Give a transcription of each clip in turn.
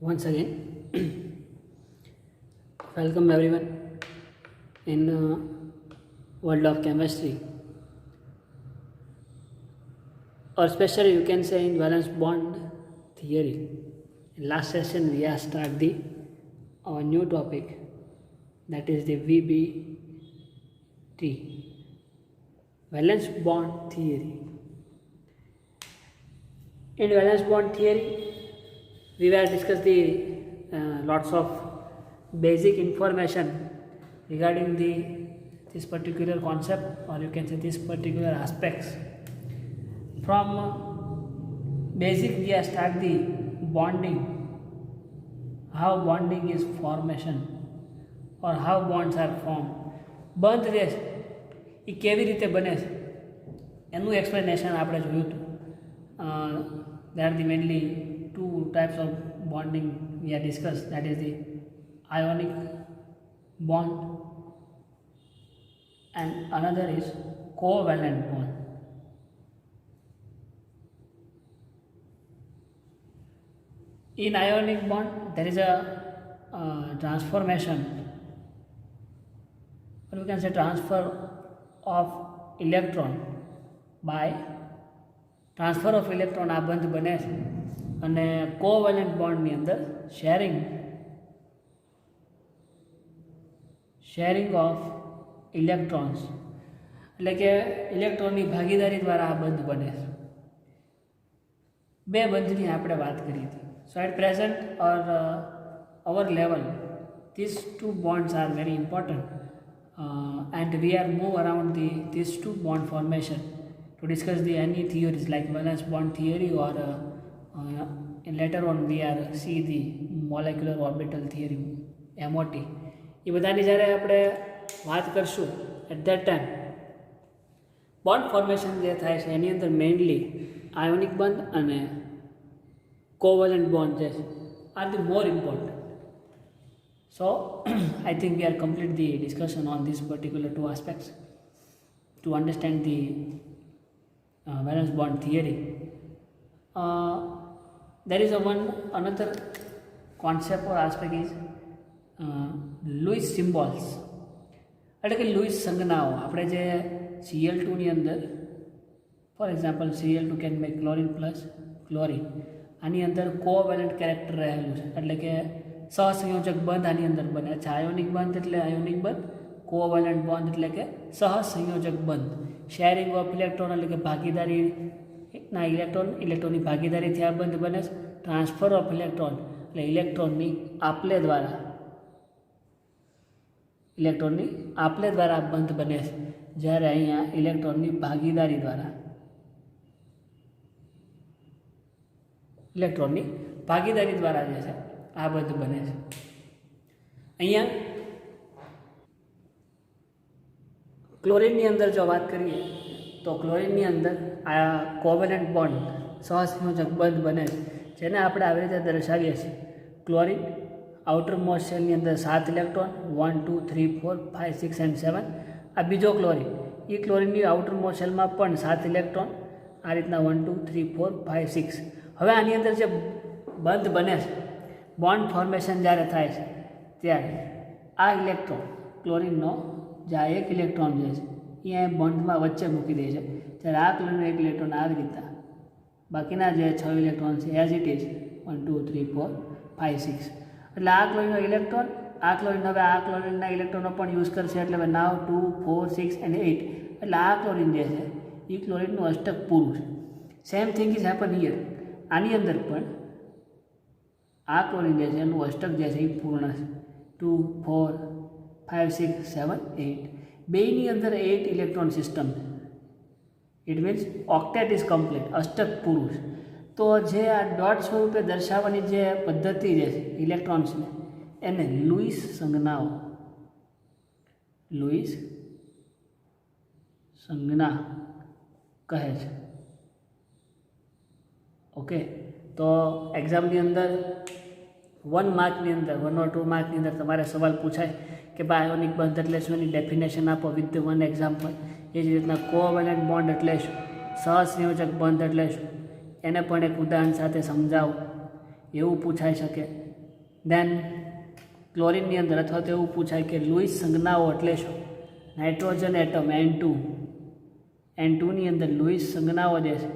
Once again, welcome everyone in world of chemistry, or especially you can say in valence bond theory. In last session we have started our new topic, that is the VBT, valence bond theory. In valence bond theory, we will discuss the lots of basic information regarding this particular concept, or you can say this particular aspects. From basic we have start the bonding, how bonding is formation or how bonds are formed. બંધ રહે છે એ કેવી રીતે બને છે એનું explanation આપણે જોયું હતું. There are the mainly two types of bonding we have discussed, that is the ionic bond and another is covalent bond. In ionic bond there is a transformation, or we can say transfer of electron. By transfer of electron આ બંધ બને છે, અને covalent બોન્ડની અંદર sharing of electrons, એટલે કે ઇલેક્ટ્રોનની ભાગીદારી દ્વારા આ બંધ બને છે. બે બંધની આપણે વાત કરી હતી. So at present or our level these two bonds are very important, and we are move around these two bond formation to discuss any theories like valence bond theory, or later on we are see the molecular orbital theory, MOT. એ બધાની જ્યારે આપણે વાત કરશું at that time bond formation જે થાય છે એની અંદર મેઇનલી આયોનિક બંધ અને કોવેલેન્ટ બોન્ડ જે છે are the more important. So I think we are complete the discussion on this particular two aspects to understand the valence bond theory. There is another concept or aspect is Lewis symbols. એટલે કે લुईस સંજ્ઞાઓ. આપણે જે Cl2ની અંદર for example Cl2 can make chlorine plus chlorine, આની અંદર covalent character રહેલું છે, એટલે કે સહસંયોજક બંધ આની અંદર બને છે. આયોનિક બંધ એટલે આયોનિક બંધ, કોવેલેન્ટ બોન્ડ એટલે કે સહસંયોજક બંધ. શેરિંગ ઓફ ઇલેક્ટ્રોન એટલે કે ભાગીદારીના ઇલેક્ટ્રોનની ભાગીદારીથી આ બંધ બને છે. ટ્રાન્સફર ઓફ ઇલેક્ટ્રોન એટલે ઇલેક્ટ્રોનની આપલે દ્વારા આ બંધ બને છે, જ્યારે અહીંયા ઇલેક્ટ્રોનની ભાગીદારી દ્વારા જે છે આ બંધ બને છે. અહીંયા ક્લોરિનની અંદર જો વાત કરીએ તો ક્લોરિનની અંદર આ કોવેલેન્ટ બોન્ડ સહસંયોજક બંધ બને છે, જેને આપણે આવી રીતે દર્શાવીએ છીએ. ક્લોરિન આઉટર મોસ્ટ શેલની અંદર 7 ઇલેક્ટ્રોન, 1 2 3 4 5 6 and 7. આ બીજો ક્લોરિન, એ ક્લોરિનની આઉટર મોસ્ટ શેલમાં પણ 7 ઇલેક્ટ્રોન, આ રીતના 1 2 3 4 5 6. હવે આની અંદર જે બંધ બને છે, બોન્ડ ફોર્મેશન જ્યારે થાય છે ત્યારે આ ઇલેક્ટ્રોન ક્લોરિનનો જે આ એક ઇલેક્ટ્રોન જે છે એ બોન્ડમાં વચ્ચે મૂકી દે છે, ત્યારે આ ક્લોરિનનો એક ઇલેક્ટ્રોન આ રીતે, બાકીના જે 6 ઇલેક્ટ્રોન છે એઝ ઇટ ઇઝ 1 2 3 4 5 6. એટલે આ ક્લોરિનનો ઇલેક્ટ્રોન, આ ક્લોરિન હવે આ ક્લોરિનના ઇલેક્ટ્રોનનો પણ યુઝ કરશે, એટલે હવે નાવ 2 4 6 and 8. એટલે આ ક્લોરિન જે છે એ ક્લોરિનનું અષ્ટક પૂરું છે. Same thing is happen here. આની અંદર પણ આ ક્લોરિન જે છે એનું અષ્ટક જે છે એ પૂર્ણ છે. 2 4 5 6 7 8. બેયની અંદર 8 ઇલેક્ટ્રોન સિસ્ટમ છે. ઇટ મીન્સ ઓક્ટેટ ઇઝ કમ્પ્લીટ, અષ્ટક પૂરું છે. તો જે આ ડોટ સ્વરૂપે દર્શાવવાની જે પદ્ધતિ જે છે ઇલેક્ટ્રોન્સને, એને લुईस સંજ્ઞા કહે છે. ઓકે, તો એક્ઝામની અંદર 1 માર્કની અંદર 1 or 2 માર્કની અંદર તમારે સવાલ પૂછાય કે ભાઈ આયોનિક બંધ એટલે શું, એની ડેફિનેશન આપો વિથ 1 એક્ઝામ્પલ. એ જ રીતના કોવેલેન્ટ બોન્ડ એટલે શું, સહસંયોજક બંધ એટલે શું, એને પણ એક ઉદાહરણ સાથે સમજાવો એવું પૂછાઈ શકે. દેન ક્લોરિનની અંદર અથવા તો એવું પૂછાય કે લુઈસ સંજ્ઞાઓ એટલે શું? નાઇટ્રોજન એટમ N2ની અંદર લુઈસ સંજ્ઞાઓ જે છે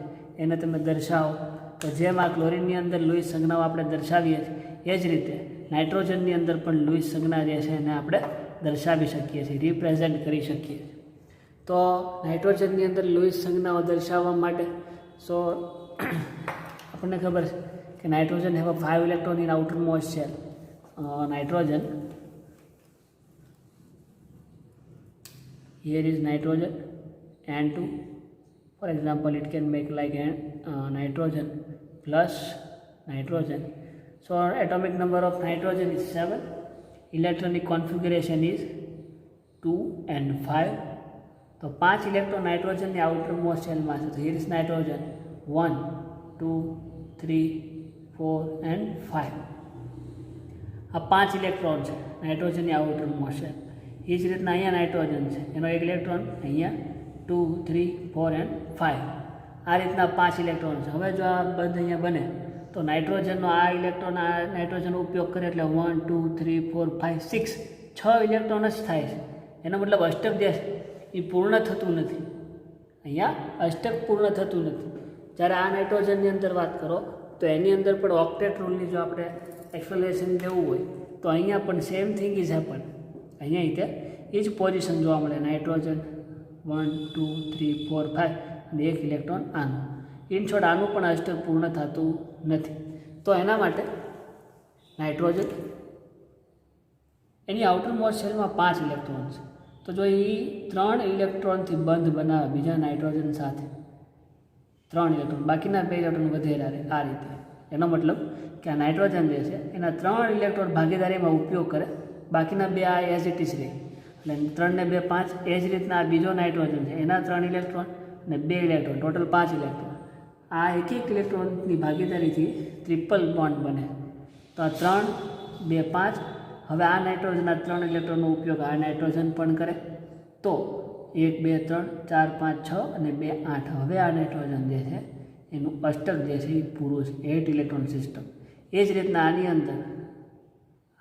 એને તમે દર્શાવો. તો જેમ આ ક્લોરિનની અંદર લુઈસ સંજ્ઞાઓ આપણે દર્શાવીએ છીએ એ જ રીતે નાઇટ્રોજનની અંદર પણ લુઈસ સંજ્ઞા જે છે એને આપણે દર્શાવી શકીએ છીએ, રિપ્રેઝેન્ટ કરી શકીએ છીએ. તો નાઇટ્રોજનની અંદર લુઈસ સંજ્ઞાઓ દર્શાવવા માટે આપણને ખબર છે કે nitrogen have 5 electron in outermost shell. Nitrogen, here is nitrogen N2, for example it can make like nitrogen plus nitrogen. So atomic number of nitrogen is 7, electronic configuration is 2 and 5. तो 5 electron nitrogen ने outermost shell में है. तो here is nitrogen 1 2 3 4 and 5. आ 5 electron है nitrogen ने outermost shell. એ જ રીતના અહીંયા નાઇટ્રોજન છે, એનો એક ઇલેક્ટ્રોન અહીંયા 2 3 4 and 5. આ રીતના 5 ઇલેક્ટ્રોન છે. હવે જો આ બંધ અહીંયા બને તો નાઇટ્રોજનનો આ ઇલેક્ટ્રોન આ નાઇટ્રોજનનો ઉપયોગ કરે એટલે 1 2 3 4 5 6 6 ઇલેક્ટ્રોન જ થાય છે. એનો મતલબ અષ્ટક જે છે એ પૂર્ણ થતું નથી. અહીંયા અષ્ટક પૂર્ણ થતું નથી. જ્યારે આ નાઇટ્રોજનની અંદર વાત કરો તો એની અંદર પણ ઓક્ટેટ રૂલની જો આપણે એક્સપ્લેનેશન લેવું હોય તો અહીંયા પણ સેમ થિંગ ઇઝ હેપન. અહીંયા રીતે એ જ પોઝિશન જોવા મળે. નાઇટ્રોજન 1 2 3 4 5 અને એક ઇલેક્ટ્રોન આનું. ઇન શોર્ટ આનું પણ અષ્ટક પૂર્ણ થતું નથી. તો એના માટે નાઇટ્રોજન એની આઉટરમોસ્ટ શેલમાં 5 ઇલેક્ટ્રોન છે. તો જો એ 3 ઇલેક્ટ્રોનથી બંધ બનાવે બીજા નાઇટ્રોજન સાથે, 3 ઇલેક્ટ્રોન, બાકીના 2 ઇલેક્ટ્રોન વધેલા રહે આ રીતે. એનો મતલબ કે આ નાઇટ્રોજન જે છે એના 3 ઇલેક્ટ્રોન ભાગીદારીમાં ઉપયોગ કરે, બાકીના 2 આ એઝ ઇટ ઇઝ રહે. એટલે 3 ને 2 5. એ જ રીતના આ બીજો નાઇટ્રોજન છે એના 3 ઇલેક્ટ્રોન અને 2 ઇલેક્ટ્રોન, ટોટલ 5 ઇલેક્ટ્રોન. આ એક ઇલેક્ટ્રોનની ભાગીદારીથી ટ્રિપલ બોન્ડ બને. તો આ 3 2 5. હવે આ નાઇટ્રોજનના 3 ઇલેક્ટ્રોનનો ઉપયોગ આ નાઇટ્રોજન પણ કરે તો 1 2 3 4 5 6 અને 2 8. હવે આ નાઇટ્રોજન જે છે એનું અષ્ટક જે છે એ પૂરું છે, 8 ઇલેક્ટ્રોન સિસ્ટમ. એ જ રીતના આની અંદર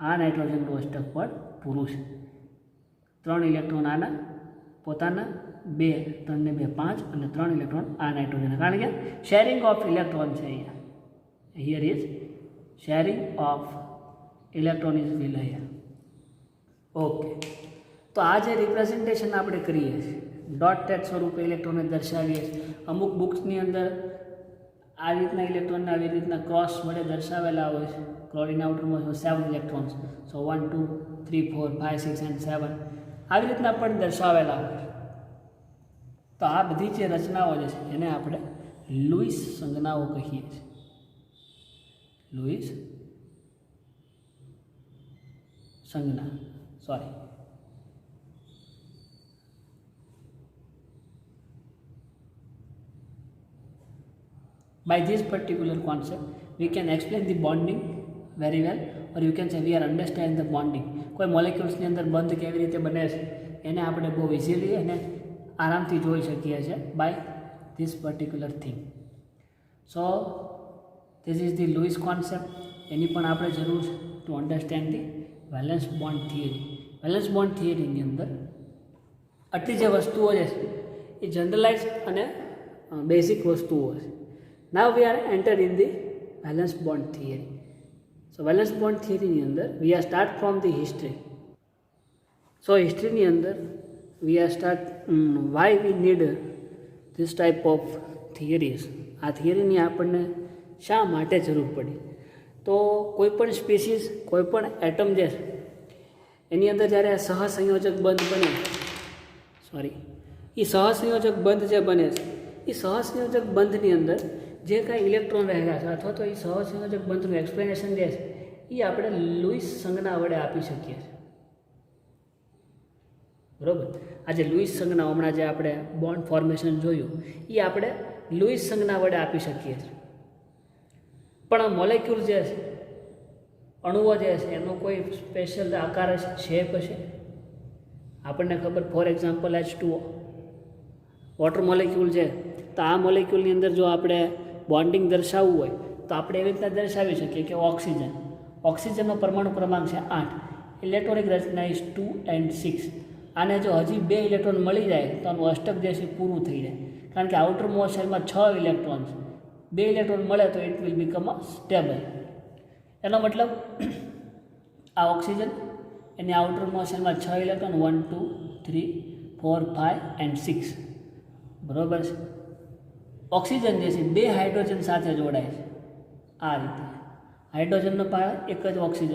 આ નાઇટ્રોજનનું અષ્ટક પણ પૂરું છે. 3 ઇલેક્ટ્રોન આના પોતાના, 2 3 ને 2 5 અને 3 ઇલેક્ટ્રોન આ નાઇટ્રોજન. કારણ કે શેરિંગ ઓફ ઇલેક્ટ્રોન છે અહીંયા. Here is sharing of electron is will અહીંયા. ઓકે, તો આ જે રિપ્રેઝન્ટેશન આપણે કરીએ છીએ ડોટ ટેટ સ્વરૂપે ઇલેક્ટ્રોનને દર્શાવીએ છીએ. અમુક બુક્સની અંદર આ રીતના ઇલેક્ટ્રોનને આવી રીતના ક્રોસ વડે દર્શાવેલા હોય છે. ક્લોરિન આઉટરમોસ્ટ 7 ઇલેક્ટ્રોન્સ, સો 1 2 3 4 5 6 and 7 આવી રીતના પણ દર્શાવેલા હોય છે. તો આ બધી જે રચનાઓ જે છે એને આપણે લુઈસ સંજ્ઞાઓ કહીએ છીએ. લુઈસ સંજ્ઞા, sorry. By this particular concept, we can explain the bonding very well, or you can say we are understand the bonding. કોઈ મોલેક્યુલ્સની અંદર બંધ કેવી રીતે બને છે એને આપણે બહુ ઇઝીલી અને આરામથી જોઈ શકીએ છીએ by this particular thing. So this is the Lewis concept. એની પણ આપણે જરૂર છે to understand the valence bond theory. Valence bond થિયરીની અંદર આટલી જે વસ્તુઓ છે એ જનરલાઇઝ અને બેઝિક વસ્તુઓ છે. Now we are entered in the valence bond theory. So valence bond theory ની અંદર we are start from the history. So history ની અંદર we are start why we need this type of theories. આ થિયરીની આપણને શા માટે જરૂર પડી? તો કોઈ પણ સ્પીસીસ, કોઈ પણ એટમ જે છે એની અંદર જ્યારે સહસંયોજક બંધ બને, એ સહસંયોજક બંધ જે બને છે એ સહસંયોજક બંધની અંદર જે કાંઈ ઇલેક્ટ્રોન રહેલા છે અથવા તો એ સહસંયોજક બંધનું એક્સપ્લેનેશન જે છે એ આપણે લુઈસ સંજ્ઞા વડે આપી શકીએ છીએ. બરાબર? આ જે લુઈસ સંજ્ઞા હમણાં જે આપણે બોન્ડ ફોર્મેશન જોયું એ આપણે લુઈસ સંજ્ઞા વડે આપી શકીએ છીએ. પણ મોલેક્યુલ જે છે, અણુઓ જે છે એનો કોઈ સ્પેશિયલ આકાર છે, શેપ છે? આપણને ખબર, for example H2O water molecule છે. તો આ મોલેક્યુલની અંદર જો આપણે બોન્ડિંગ દર્શાવવું હોય તો આપણે એવી રીતના દર્શાવી શકીએ કે ઓક્સિજનનો પરમાણુ ક્રમાંક છે 8, ઇલેક્ટ્રોનિક રચના ઇઝ 2 and 6. આને જો હજી 2 ઇલેક્ટ્રોન મળી જાય તો આનું અષ્ટક જે છે પૂરું થઈ જાય, કારણ કે આઉટર મોસ્ટ શેલમાં 6 ઇલેક્ટ્રોન છે. 2 ઇલેક્ટ્રોન મળે તો it will become a stable. એનો મતલબ આ oxygen any outer most શેલમાં 6 electron 1 2 3 4 5 and 6, બરાબર છે. ઓક્સિજન જે છે 2 હાઇડ્રોજન સાથે જોડાય છે આ રીતે. હાઇડ્રોજનનો પાયો એક જ ઓક્સિજન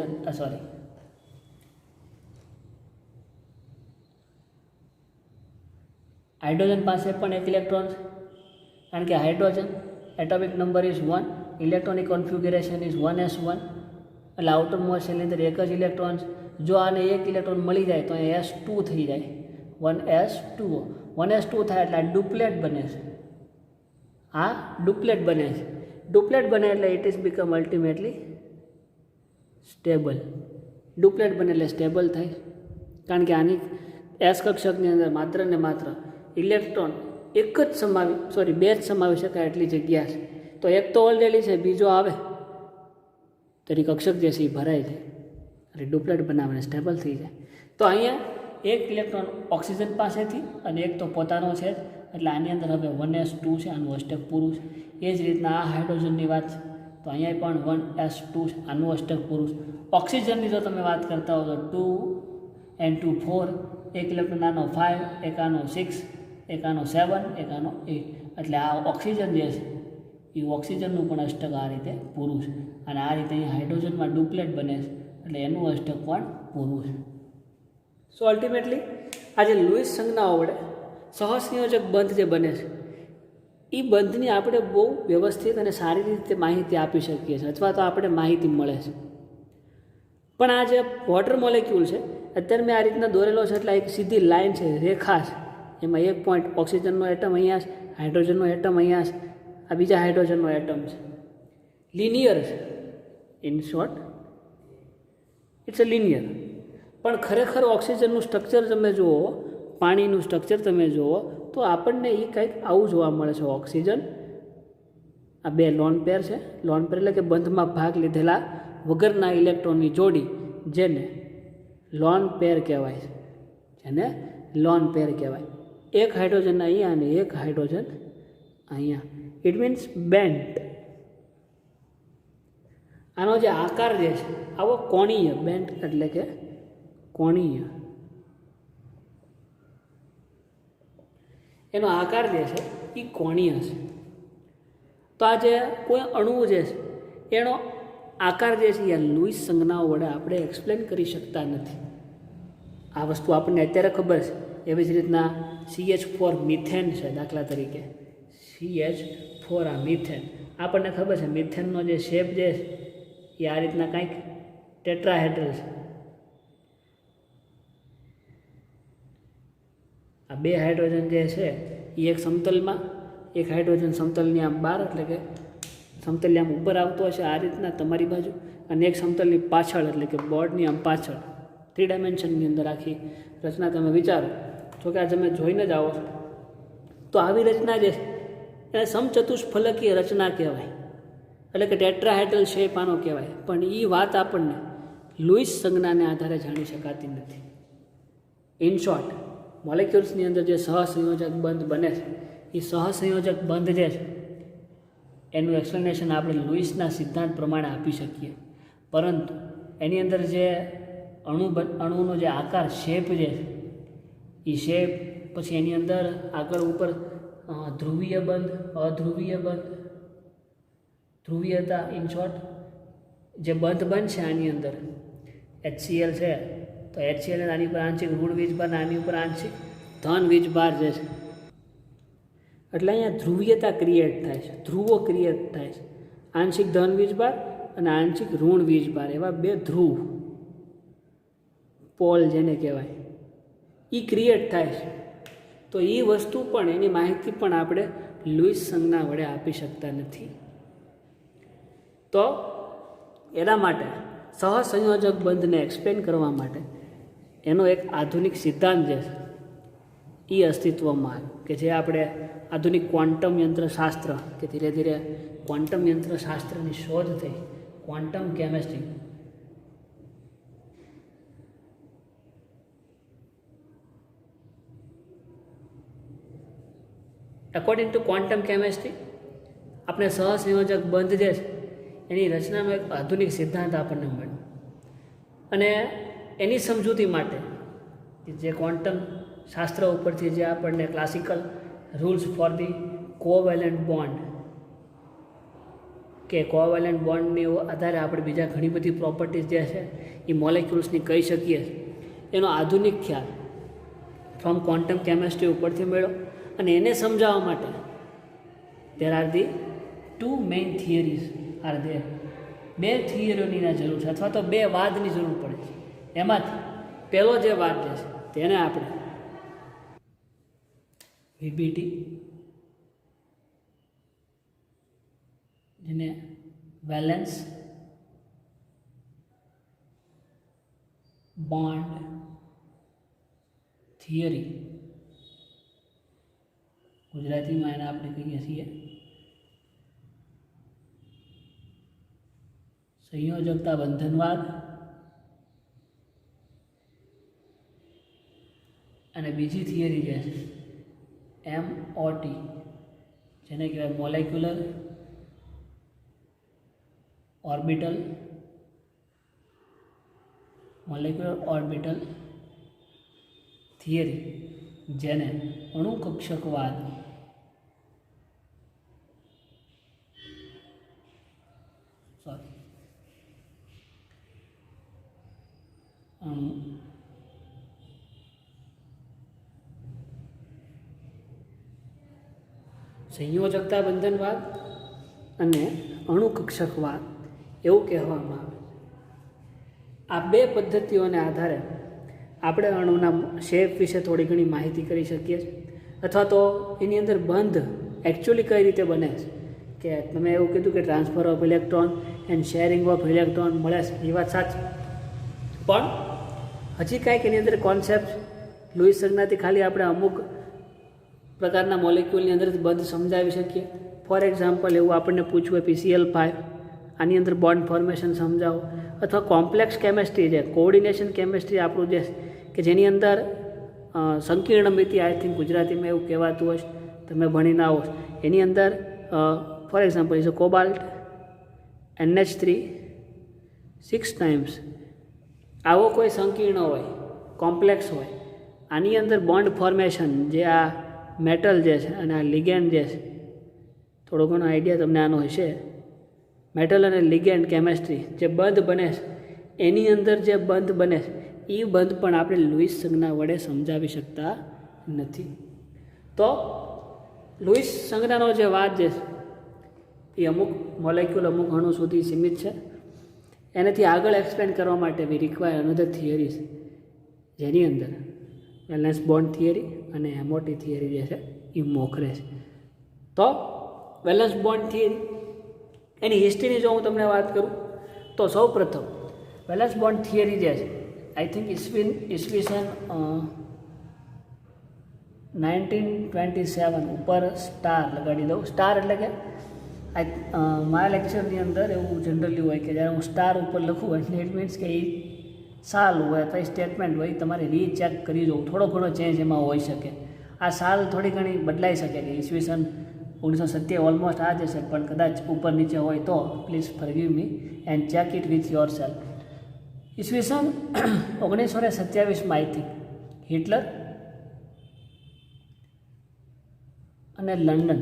હાઇડ્રોજન પાસે પણ 1 ઇલેક્ટ્રોન છે, કારણ કે hydrogen atomic number is 1, electronic configuration is 1s1, એટલે આઉટર મોસ્ટ શેલની અંદર એક જ ઇલેક્ટ્રોન છે. જો આને 1 ઇલેક્ટ્રોન મળી જાય તો અહીંયા s2 થઈ જાય, 1s2 થાય એટલે આ ડુપ્લેટ બને છે. આ ડુપ્લેટ બને છે. ડુપ્લેટ બને એટલે it is become ultimately stable. Duplet બને એટલે સ્ટેબલ થાય, કારણ કે આની એસ કક્ષકની અંદર માત્ર ને માત્ર ઇલેક્ટ્રોન બે જ સમાવી શકાય એટલી જગ્યા છે. તો એક તો ઓલરેડી છે, બીજો આવે તેની કક્ષક જે છે એ ભરાય છે એટલે ડુપ્લેટ બનાવીને સ્ટેબલ થઈ જાય. તો અહીંયા એક ઇલેક્ટ્રોન ઓક્સિજન પાસેથી અને એક તો પોતાનો છે, એટલે આની અંદર હવે 1s2 છે, આનું અષ્ટક પૂરું છે. એ જ રીતના આ હાઇડ્રોજનની વાત છે તો અહીંયા પણ 1s2 છે, આનું અષ્ટક પૂરું છે. ઓક્સિજનની જો તમે વાત કરતા હો તો 2 and 2 4, એક ઇલેક્ટ્રોન આનો 5, એક આનો 6, એક આનો 7, એક આનો 8, એટલે આ ઓક્સિજન જે છે એ ઓક્સિજનનું પણ અષ્ટક આ રીતે પૂરું છે. અને આ રીતે અહીં હાઇડ્રોજનમાં ડુપ્લેટ બને છે એટલે એનું અષ્ટક પણ પૂરું છે. સો અલ્ટિમેટલી આ જે લુઈસ સંજ્ઞાઓ વડે સહસંયોજક બંધ જે બને છે એ બંધની આપણે બહુ વ્યવસ્થિત અને સારી રીતે માહિતી આપી શકીએ છીએ, અથવા તો આપણે માહિતી મળે છે. પણ આ જે વોટર મોલેક્યુલ છે અત્યારે મેં આ રીતના દોરેલો છે એટલે એક સીધી લાઈન છે, રેખા છે, એમાં એક પોઈન્ટ ઓક્સિજનનો એટમ અહીંયા છે, હાઇડ્રોજનનો એટમ અહીંયા છે, આ બીજા હાઇડ્રોજનનો એટમ છે, લિનિયર છે. In short it's a linear. પણ ખરેખર ઓક્સિજનનું સ્ટ્રક્ચર તમે જુઓ, પાણીનું સ્ટ્રક્ચર તમે જુઓ તો આપણને એ કંઈક આવું જોવા મળે છે. ઓક્સિજન આ 2 લોન પેર છે. લોન પેર એટલે કે બંધમાં ભાગ લીધેલા વગરના ઇલેક્ટ્રોનની જોડી, જેને લોન પેર કહેવાય છે, એક હાઇડ્રોજન અહીંયા અને એક હાઇડ્રોજન અહીંયા. It means bent. આનો જે આકાર જે છે આવો કોણીય, બેન્ટ એટલે કે કોણીય, એનો આકાર જે છે એ કોણીય છે. તો આ જે કોઈ અણુ જે છે એનો આકાર જે છે એ લુઈસ સંજ્ઞાઓ વડે આપણે એક્સપ્લેન કરી શકતા નથી. આ વસ્તુ આપણને અત્યારે ખબર છે. એવી જ રીતના CH4 મિથેન છે, દાખલા તરીકે CH4 આ મિથેન, આપણને ખબર છે મિથેનનો જે શેપ જે છે એ આ રીતના કંઈક ટેટ્રાહેડ્રલ છે. આ 2 હાઇડ્રોજન જે છે એ એક સમતલમાં, એક હાઇડ્રોજન સમતલની આમ બહાર, એટલે કે સમતલની આમ ઉપર આવતો હશે આ રીતના તમારી બાજુ, અને એક સમતલની પાછળ એટલે કે બોર્ડની આમ પાછળ. 3 ડાયમેન્શનની અંદર આખી રચના તમે વિચારો તો કે આ તમે જોઈને જ આવો છો તો આવી રચના જે છે એને સમચતુષ્ફલકીય રચના કહેવાય, એટલે કે ટેટ્રાહેડ્રલ શેપ આનો કહેવાય. પણ એ વાત આપણને લુઈસ સંજ્ઞાને આધારે જાણી શકાતી નથી. ઇન શોર્ટ, મોલેક્યુલ્સની અંદર જે સહસંયોજક બંધ બને છે એ સહસંયોજક બંધ જે છે એનું એક્સપ્લેનેશન આપણે લુઈસના સિદ્ધાંત પ્રમાણે આપી શકીએ, પરંતુ એની અંદર જે અણુનો જે આકાર, શેપ જે છે એ શેપ, પછી એની અંદર આગળ ઉપર ધ્રુવીય બંધ, અધ્રુવીય બંધ, ધ્રુવીયતા, ઇન શોર્ટ જે બંધ બનશે આની અંદર HCl છે તો HCl આની ઉપર આંશિક ઋણ વીજભાર, આની ઉપર આંશિક ધન વીજભાર જે છે, એટલે અહીંયા ધ્રુવીયતા ક્રિએટ થાય છે, ધ્રુવો ક્રિએટ થાય છે. આંશિક ધન વીજભાર અને આંશિક ઋણ વીજભાર, એવા 2 ધ્રુવ, પોલ જેને કહેવાય, એ ક્રિએટ થાય છે. તો એ વસ્તુ પણ, એની માહિતી પણ આપણે લુઈસ સંજ્ઞા વડે આપી શકતા નથી. તો એના માટે સહસંયોજક બંધને એક્સપ્લેન કરવા માટે એનો એક આધુનિક સિદ્ધાંત જે છે એ અસ્તિત્વમાં આવ્યો, કે જે આપણે આધુનિક ક્વોન્ટમ યંત્રશાસ્ત્ર, કે ધીરે ધીરે ક્વોન્ટમ યંત્રશાસ્ત્રની શોધ થઈ, quantum chemistry, according to quantum chemistry આપણે સહસંયોજક બંધ જે છે એની રચનાનો એક આધુનિક સિદ્ધાંત આપણને મળ્યો, અને એની સમજૂતી માટે જે ક્વોન્ટમ શાસ્ત્ર ઉપરથી જે આપણને classical rules for the covalent bond કે કોવેલેન્ટ બોન્ડની આધારે આપણે બીજા ઘણી બધી પ્રોપર્ટીઝ જે છે એ મોલેક્યુલ્સની કહી શકીએ, એનો આધુનિક ખ્યાલ ફ્રોમ ક્વોન્ટમ કેમેસ્ટ્રી ઉપરથી મળ્યો. અને એને સમજાવવા માટે there are the two main theories are there. બે થિયરીઓની જરૂર છે, અથવા તો બે વાદની જરૂર પડે છે. એમાંથી પહેલો જે વાદ જે છે તેને આપણે વીબીટી, જેને વેલેન્સ બોન્ડ થિયરી ગુજરાતીમાં એને આપણે કહીએ છીએ સંયોજકતા બંધનવાદ, અને બીજી થિયરી જે છે MOT, જેને કહેવાય મોલેક્યુલર ઓર્બિટલ થિયરી, જેને અણુકક્ષકવાદ સંયોજકતા બંધનવાદ અને અણુકક્ષકવાદ એવું કહેવામાં આવે. આ બે પદ્ધતિઓને આધારે આપણે અણુના શેપ વિશે થોડી ઘણી માહિતી કરી શકીએ છીએ, અથવા તો એની અંદર બંધ એકચ્યુઅલી કઈ રીતે બને છે. કે તમે એવું કીધું કે transfer of electron and sharing of electron મળે છે, એ વાત સાચી, પણ હજી કાંઈક એની અંદર કોન્સેપ્ટ લુઈસ સંજ્ઞાથી ખાલી આપણે અમુક પ્રકારના મોલેક્યુલની અંદર બંધ સમજાવી શકીએ. ફોર એક્ઝામ્પલ એવું આપણને પૂછવું હોય PCl5, આની અંદર બોન્ડ ફોર્મેશન સમજાવો, અથવા કોમ્પ્લેક્સ કેમેસ્ટ્રી છે, કોઓર્ડિનેશન કેમેસ્ટ્રી આપણું જે કે જેની અંદર સંકીર્ણ મિતિ, આઈ થિંક ગુજરાતીમાં એવું કહેવાતું હોય, તમે ભણીને આવો, એની અંદર for example is cobalt NH3 6 times, આવો કોઈ સંકીર્ણ હોય, કોમ્પ્લેક્સ હોય, આની અંદર બોન્ડ ફોર્મેશન જે આ મેટલ જે છે અને આ લિગેન્ડ જે છે, થોડો ઘણો આઈડિયા તમને આનો હશે. મેટલ અને લિગેન્ડ કેમેસ્ટ્રી જે બંધ બને છે, એની અંદર જે બંધ બને છે એ બંધ પણ આપણે લુઈસ સંજ્ઞા વડે સમજાવી શકતા નથી. તો લુઈસ સંજ્ઞાનો જે વાત જે છે એ અમુક મોલેક્યુલ, અમુક અણુ સુધી સીમિત છે. એનાથી આગળ એક્સપ્લેન કરવા માટે વી રિક્વાયર અનધર થિયરીઝ, જેની અંદર વેલેન્સ બોન્ડ થિયરી અને MOT થિયરી જે છે એ મોખરે છે. તો વેલેન્સ બોન્ડ થિયરી એની હિસ્ટ્રીની જો હું તમને વાત કરું તો સૌ પ્રથમ વેલેન્સ બોન્ડ થિયરી જે છે, આઈ થિંક ઈસવીસન 1927 ઉપર સ્ટાર લગાડી દઉં. સ્ટાર એટલે કે મારા લેક્ચરની અંદર એવું જનરલી હોય કે જ્યારે હું સ્ટાર ઉપર લખું એટલે ઇટ મીન્સ કે એ સાલ હોય અથવા સ્ટેટમેન્ટ હોય, તમારે રીચેક કરી જવું, થોડો ઘણો ચેન્જ એમાં હોઈ શકે. આ સાલ થોડી ઘણી બદલાઈ શકે કે ઈસવીસન 1970 ઓલમોસ્ટ આ જ હશે, પણ કદાચ ઉપર નીચે હોય તો please forgive me and check it with your self. ઈસવીસન 1927માં આઈ થિંક હિટલર અને લંડન,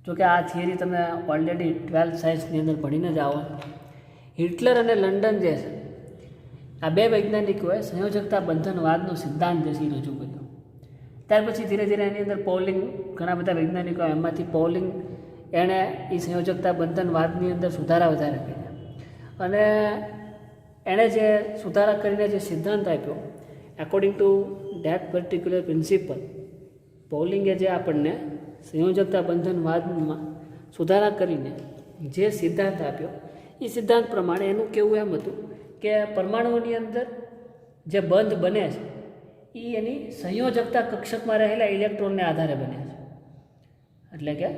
જોકે આ થિયરી તમે ઓલરેડી 12th સાયન્સની અંદર ભણીને જ આવો. હિટલર અને લંડન જે છે, આ બે વૈજ્ઞાનિકોએ સંયોજકતા બંધનવાદનો સિદ્ધાંત જે છે રજૂ કર્યો. ત્યાર પછી ધીરે ધીરે એની અંદર પૌલિંગ, ઘણા બધા વૈજ્ઞાનિકો, એમાંથી પૌલિંગ એણે એ સંયોજકતા બંધનવાદની અંદર સુધારા વધારા કર્યા, અને એણે જે સુધારા કરીને જે સિદ્ધાંત આપ્યો, according to that particular principle, પૌલિંગે જે આપણને સંયોજકતા બંધનવાદમાં સુધારા કરીને જે સિદ્ધાંત આપ્યો, એ સિદ્ધાંત પ્રમાણે એનું કહેવું એમ હતું કે પરમાણુઓની અંદર જે બંધ બને છે એ એની સંયોજકતા કક્ષકમાં રહેલા ઇલેક્ટ્રોનને આધારે બને છે. એટલે કે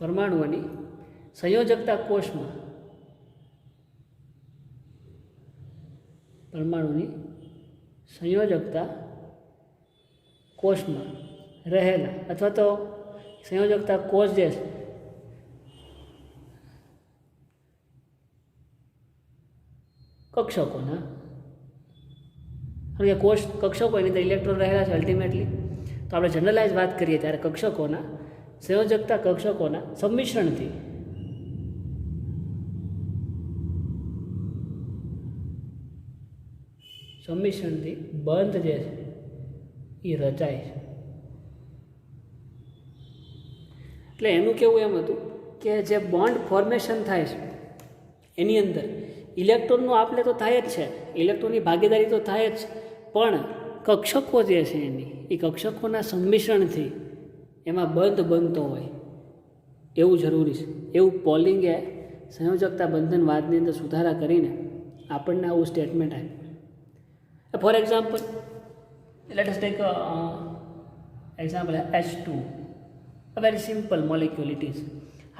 પરમાણુઓની સંયોજકતા કોષમાં પરમાણુની સંયોજકતા કોષમાં રહેલા અથવા તો સંયોજકતા કોષ જે છે કક્ષકોના, કારણ કે કોષ કક્ષકો એની અંદર ઇલેક્ટ્રોન રહેલા છે અલ્ટિમેટલી, તો આપણે જનરલાઇઝ વાત કરીએ ત્યારે કક્ષકોના સંયોજકતા કક્ષકોના સંમિશ્રણથી બંધ જે છે એ રચાય છે. એટલે એનું કેવું એમ હતું કે જે બોન્ડ ફોર્મેશન થાય છે એની અંદર ઇલેક્ટ્રોનનું આપલે તો થાય જ છે, ઇલેક્ટ્રોનની ભાગીદારી તો થાય જ, પણ કક્ષકો જે છે એની એ કક્ષકોના સંમિશ્રણથી એમાં બંધ બનતો હોય એવું જરૂરી છે. એવું પોલિંગે સંયોજકતા બંધનવાદની અંદર સુધારા કરીને આપણને આવું સ્ટેટમેન્ટ આપ્યું. For example, let us take example H2, a very simple molecule it is,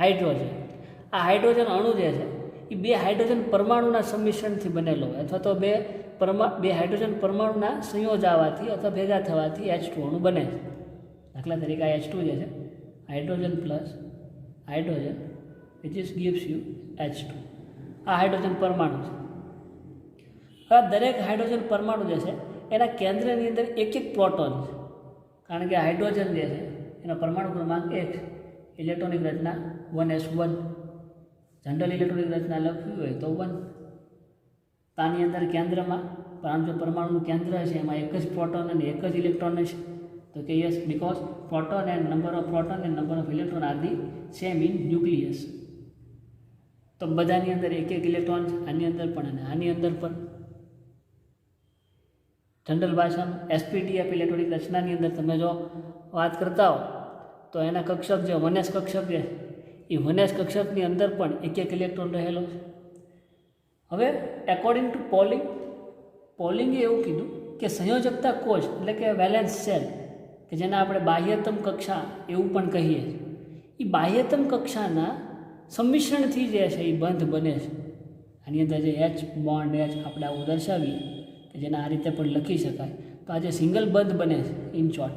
hydrogen. આ હાઇડ્રોજન અણુ જે છે એ બે હાઇડ્રોજન પરમાણુના સંમિશ્રણથી બનેલો હોય અથવા તો બે હાઇડ્રોજન પરમાણુના સંયોજાવાથી અથવા ભેગા થવાથી H2 અણુ બને છે. દાખલા તરીકે આ H2 જે છે hydrogen plus hydrogen which is gives you H2. આ હાઇડ્રોજન પરમાણુ છે. આ દરેક હાઇડ્રોજન પરમાણુ જે છે એના કેન્દ્રની અંદર એક એક પ્રોટોન છે, કારણ કે હાઇડ્રોજન જે છે એનો પરમાણુ ક્રમાંક 1, ઇલેક્ટ્રોનિક રચના 1s1, જનરલ ઇલેક્ટ્રોનિક રચના લખવી હોય તો 1. તાની અંદર કેન્દ્રમાં પરમાણુનું કેન્દ્ર છે એમાં એક જ પ્રોટોન અને એક જ ઇલેક્ટ્રોન છે, તો કે yes, because proton and number of proton and number of electron are the same in nucleus. તો બધાની અંદર એક એક ઇલેક્ટ્રોન છે, આની અંદર પણ અને આની અંદર પણ. જનરલ ભાષામાં એસપીટીએફ ઇલેક્ટ્રોનિક રચનાની અંદર તમે જો વાત કરતા હો તો એના કક્ષક જે 1s કક્ષક છે એ 1s કક્ષકની અંદર પણ એક એક ઇલેક્ટ્રોન રહેલો છે. હવે એકોર્ડિંગ ટુ પોલિંગે એવું કીધું કે સંયોજકતા કોષ એટલે કે વેલેન્સ સેલ કે જેને આપણે બાહ્યતમ કક્ષા એવું પણ કહીએ, એ બાહ્યતમ કક્ષાના સંમિશ્રણથી જે છે એ બંધ બને છે. આની અંદર જે H બોન્ડ H આપણે આવું દર્શાવીએ કે જેને આ રીતે પણ લખી શકાય, તો આ જે સિંગલ બંધ બને છે ઇન શોર્ટ,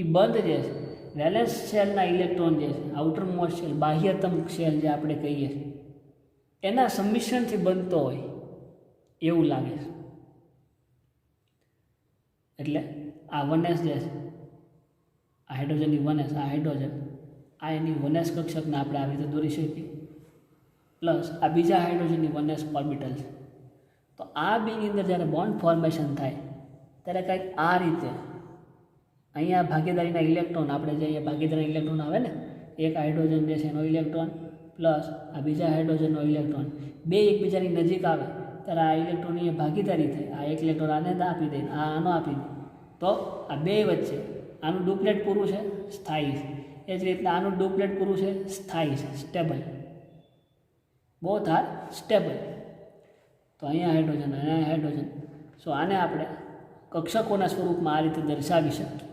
એ બંધ જે છે વેલેન્સ સેલના ઇલેક્ટ્રોન જે છે આઉટર મોસ્ટ સેલ બાહ્યતમ સેલ જે આપણે કહીએ છીએ એના સંમિશ્રણથી બનતો હોય એવું લાગે છે. એટલે આ 1s જે છે આ હાઇડ્રોજનની 1s, આ હાઇડ્રોજન આ એની 1s કક્ષકને આપણે આવી રીતે દોરી શકીએ, પ્લસ આ બીજા હાઇડ્રોજનની 1s ઓર્બિટલ છે. તો આ બેની અંદર જ્યારે બોન્ડ ફોર્મેશન થાય ત્યારે કંઈક આ રીતે અહીંયા ભાગીદારીના ઇલેક્ટ્રોન, આપણે જે અહીંયા ભાગીદારીના ઇલેક્ટ્રોન આવે ને, એક હાઇડ્રોજન જે છે એનો ઇલેક્ટ્રોન પ્લસ આ બીજા હાઇડ્રોજનનો ઇલેક્ટ્રોન, બે એકબીજાની નજીક આવે ત્યારે આ ઇલેક્ટ્રોનની ભાગીદારી થાય. આ એક ઇલેક્ટ્રોન આને આપી દે, આ આનો આપી દે, તો આ બે વચ્ચે આનું ડુપ્લેટ પૂરું છે, સ્થાયી છે. એ જ રીતના આનું ડુપ્લેટ પૂરું છે, સ્થાયી છે, સ્ટેબલ, બોથ આર સ્ટેબલ. તો અહીંયા હાઇડ્રોજન અને અહીંયા હાઇડ્રોજન, સો આને આપણે કક્ષકોના સ્વરૂપમાં આ રીતે દર્શાવી શકીએ.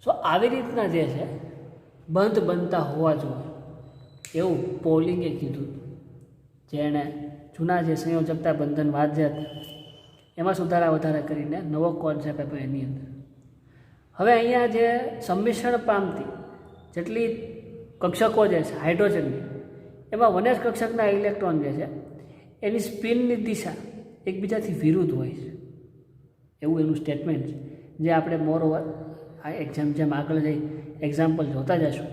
સો આવી રીતના જે છે બંધ બનતા હોવા જોઈએ એવું પોલિંગે કીધું, જેણે જૂના જે સંયોજકતા બંધનવાદ જે હતા એમાં સુધારા વધારા કરીને નવો કોન્સેપ્ટ આપ્યો એની અંદર. હવે અહીંયા જે સંમિશ્રણ પામતી જેટલી કક્ષકો જે છે હાઇડ્રોજનની, એમાં 1s કક્ષકના ઇલેક્ટ્રોન જે છે એની સ્પિનની દિશા એકબીજાથી વિરુદ્ધ હોય છે એવું એનું સ્ટેટમેન્ટ છે, જે આપણે મોરઓવર આ જેમ આગળ જઈ એક્ઝામ્પલ જોતા જશું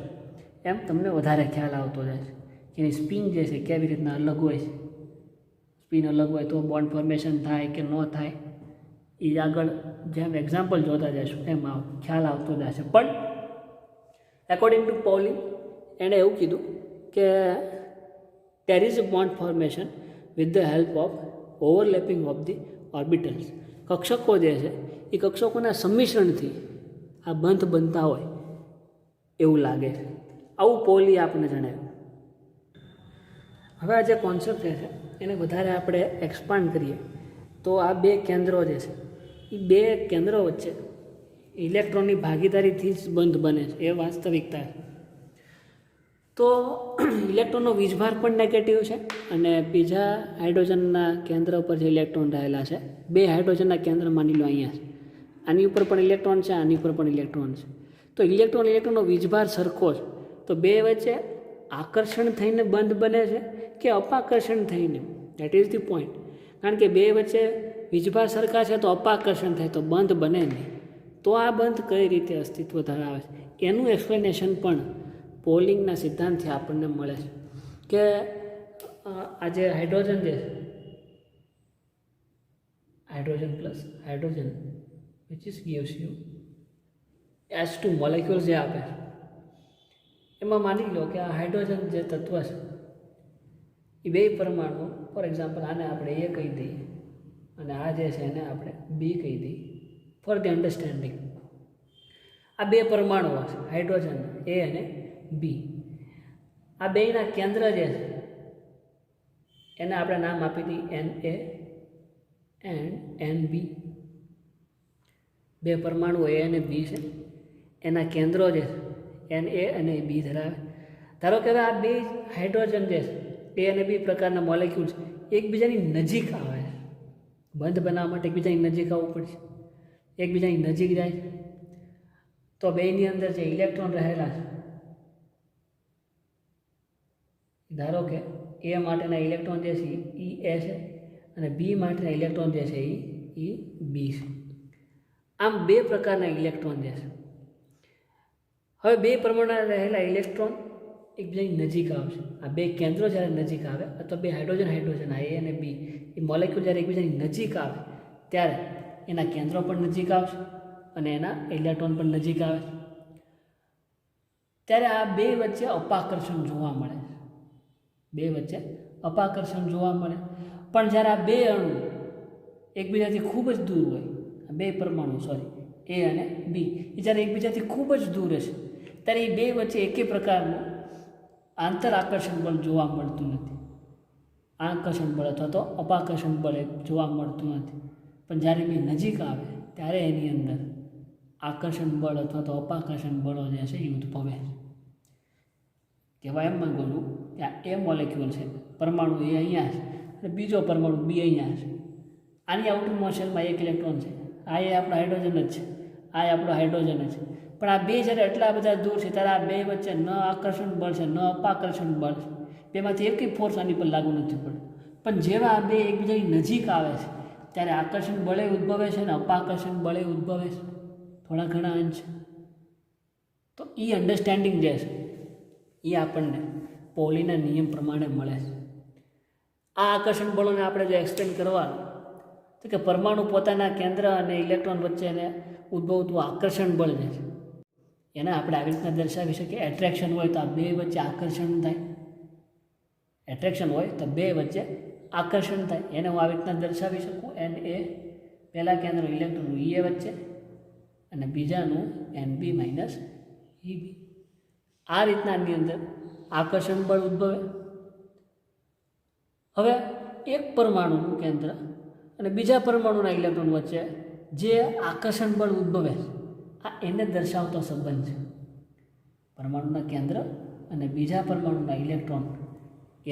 એમ તમને વધારે ખ્યાલ આવતો જાય છે કે એની સ્પિન જે છે કેવી રીતના અલગ હોય છે. સ્પિન અલગ હોય તો બોન્ડ ફોર્મેશન થાય કે ન થાય એ આગળ જેમ એક્ઝામ્પલ જોતા જઈશું એમ ખ્યાલ આવતો જશે. પણ એકોર્ડિંગ ટુ પોલિંગ એણે એવું કીધું કે there is a bond formation with the help of overlapping of the orbitals. કક્ષકો જે છે એ કક્ષકોના સંમિશ્રણથી આ બંધ બનતા હોય એવું લાગે છે, આવું પોલી આપણને જણાવ્યું. હવે આ જે કોન્સેપ્ટ છે એને વધારે આપણે એક્સપાન્ડ કરીએ તો આ બે કેન્દ્રો જે છે એ બે કેન્દ્રો વચ્ચે ઇલેક્ટ્રોનની ભાગીદારીથી જ બંધ બને છે, એ વાસ્તવિકતા છે. તો ઇલેક્ટ્રોનનો વીજભાર પણ નેગેટિવ છે અને બીજા હાઇડ્રોજનના કેન્દ્ર ઉપર જે ઇલેક્ટ્રોન રહેલા છે, બે હાઇડ્રોજનના કેન્દ્ર માની લો અહીંયા છે, આની ઉપર પણ ઇલેક્ટ્રોન છે, આની ઉપર પણ ઇલેક્ટ્રોન છે. તો ઇલેક્ટ્રોનનો વીજભાર સરખો છે, તો બે વચ્ચે આકર્ષણ થઈને બંધ બને છે કે અપાકર્ષણ થઈને? That is the point. કારણ કે બે વચ્ચે વીજભાર સરખા છે તો અપાકર્ષણ થાય, તો બંધ બને નહીં. તો આ બંધ કઈ રીતે અસ્તિત્વ ધરાવે છે એનું એક્સપ્લેનેશન પણ પોલિંગના સિદ્ધાંતથી આપણને મળે છે કે આ જે હાઇડ્રોજન છે, hydrogen plus hydrogen which is gives you H2 molecule જે આપે છે, એમાં માની લો કે આ હાઇડ્રોજન જે તત્વ છે એ બે પરમાણુ, ફોર એક્ઝામ્પલ આને આપણે A કહી દઈએ અને આ જે છે એને આપણે B કહી દઈએ ફોર ધી અન્ડરસ્ટેન્ડિંગ. આ બે પરમાણુઓ છે હાઇડ્રોજન A અને B. આ બેના કેન્દ્ર જે છે એને આપણે નામ આપી દઈએ Na એન્ડ Nb. બે પરમાણુઓ A અને B છે, એના કેન્દ્રો જે છે Na અને B ધરાવે. ધારો કે હવે આ બે હાઇડ્રોજન જે છે A અને B પ્રકારના મોલેક્યુલ છે, એકબીજાની નજીક આવે છે. બંધ બનાવવા માટે એકબીજાની નજીક આવવું પડશે, એકબીજાની નજીક જાય છે તો બેની અંદર જે ઇલેક્ટ્રોન રહેલા છે, ધારો કે A માટેના ઇલેક્ટ્રોન જે છે એ A છે અને B માટેના ઇલેક્ટ્રોન જે છે એ B છે. આમ બે પ્રકારના ઇલેક્ટ્રોન જે છે. હવે બે પરમાણુ રહેલા ઇલેક્ટ્રોન એકબીજાની નજીક આવશે. આ બે કેન્દ્રો જ્યારે નજીક આવે અથવા બે હાઇડ્રોજન A અને B એ મોલેક્યુલ જ્યારે એકબીજાની નજીક આવે ત્યારે એના કેન્દ્રો પણ નજીક આવશે અને એના ઇલેક્ટ્રોન પણ નજીક આવે. ત્યારે આ બે વચ્ચે અપાકર્ષણ જોવા મળે છે. બે વચ્ચે અપાકર્ષણ જોવા મળે. પણ જ્યારે આ બે અણુ એકબીજાથી ખૂબ જ દૂર હોય, આ બે પરમાણુ A અને B એ જ્યારે એકબીજાથી ખૂબ જ દૂર હશે ત્યારે એ બે વચ્ચે એકે પ્રકારનું આંતર આકર્ષણ બળ જોવા મળતું નથી. આકર્ષણ બળ અથવા તો અપાકર્ષણ બળ જોવા મળતું નથી. પણ જ્યારે બે નજીક આવે ત્યારે એની અંદર આકર્ષણ બળ અથવા તો અપાકર્ષણ બળો જે છે એ ઉદ્ભવે છે. કહેવાય એમ બોલું કે આ A મોલેક્યુલ છે, પરમાણુ A અહીંયા છે અને બીજો પરમાણુ B અહીંયા છે. આની આઉટરમોસ્ટ શેલમાં એક ઇલેક્ટ્રોન છે, આ એ આપણો હાઇડ્રોજન જ છે, આ આપણો હાઇડ્રોજન જ છે. પણ આ બે જ્યારે એટલા બધા દૂર છે ત્યારે આ બે વચ્ચે ન આકર્ષણ બળ છે ન અપાકર્ષણ બળ છે, બેમાંથી એકેય ફોર્સ આની પર લાગુ નથી પડતો. પણ જેવા આ બે એકબીજાની નજીક આવે છે ત્યારે આકર્ષણ બળે ઉદ્ભવે છે અને અપાકર્ષણ બળે ઉદ્ભવે છે, થોડા ઘણા અંશ. તો એ અન્ડરસ્ટેન્ડિંગ જે છે એ આપણને પોલીના નિયમ પ્રમાણે મળે છે. આ આકર્ષણ બળોને આપણે જો એક્સપ્લેન કરવાનું તો કે પરમાણુ પોતાના કેન્દ્ર અને ઇલેક્ટ્રોન વચ્ચેને ઉદ્ભવતું આકર્ષણ બળ જે છે એને આપણે આવી રીતના દર્શાવી શકીએ. એટ્રેક્શન હોય તો આ બે વચ્ચે આકર્ષણ થાય, એટ્રેક્શન હોય તો બે વચ્ચે આકર્ષણ થાય, એને હું આવી રીતના દર્શાવી શકું. Na પહેલાં કેન્દ્ર ઇલેક્ટ્રોનનું Ea વચ્ચે અને બીજાનું Nb માઇનસ Eb. આ રીતનાની અંદર આકર્ષણ બળ ઉદ્ભવે. હવે એક પરમાણુનું કેન્દ્ર અને બીજા પરમાણુના ઇલેક્ટ્રોન વચ્ચે જે આકર્ષણ બળ ઉદ્ભવે આ એને દર્શાવતો સંબંધ છે. પરમાણુના કેન્દ્ર અને બીજા પરમાણુના ઇલેક્ટ્રોન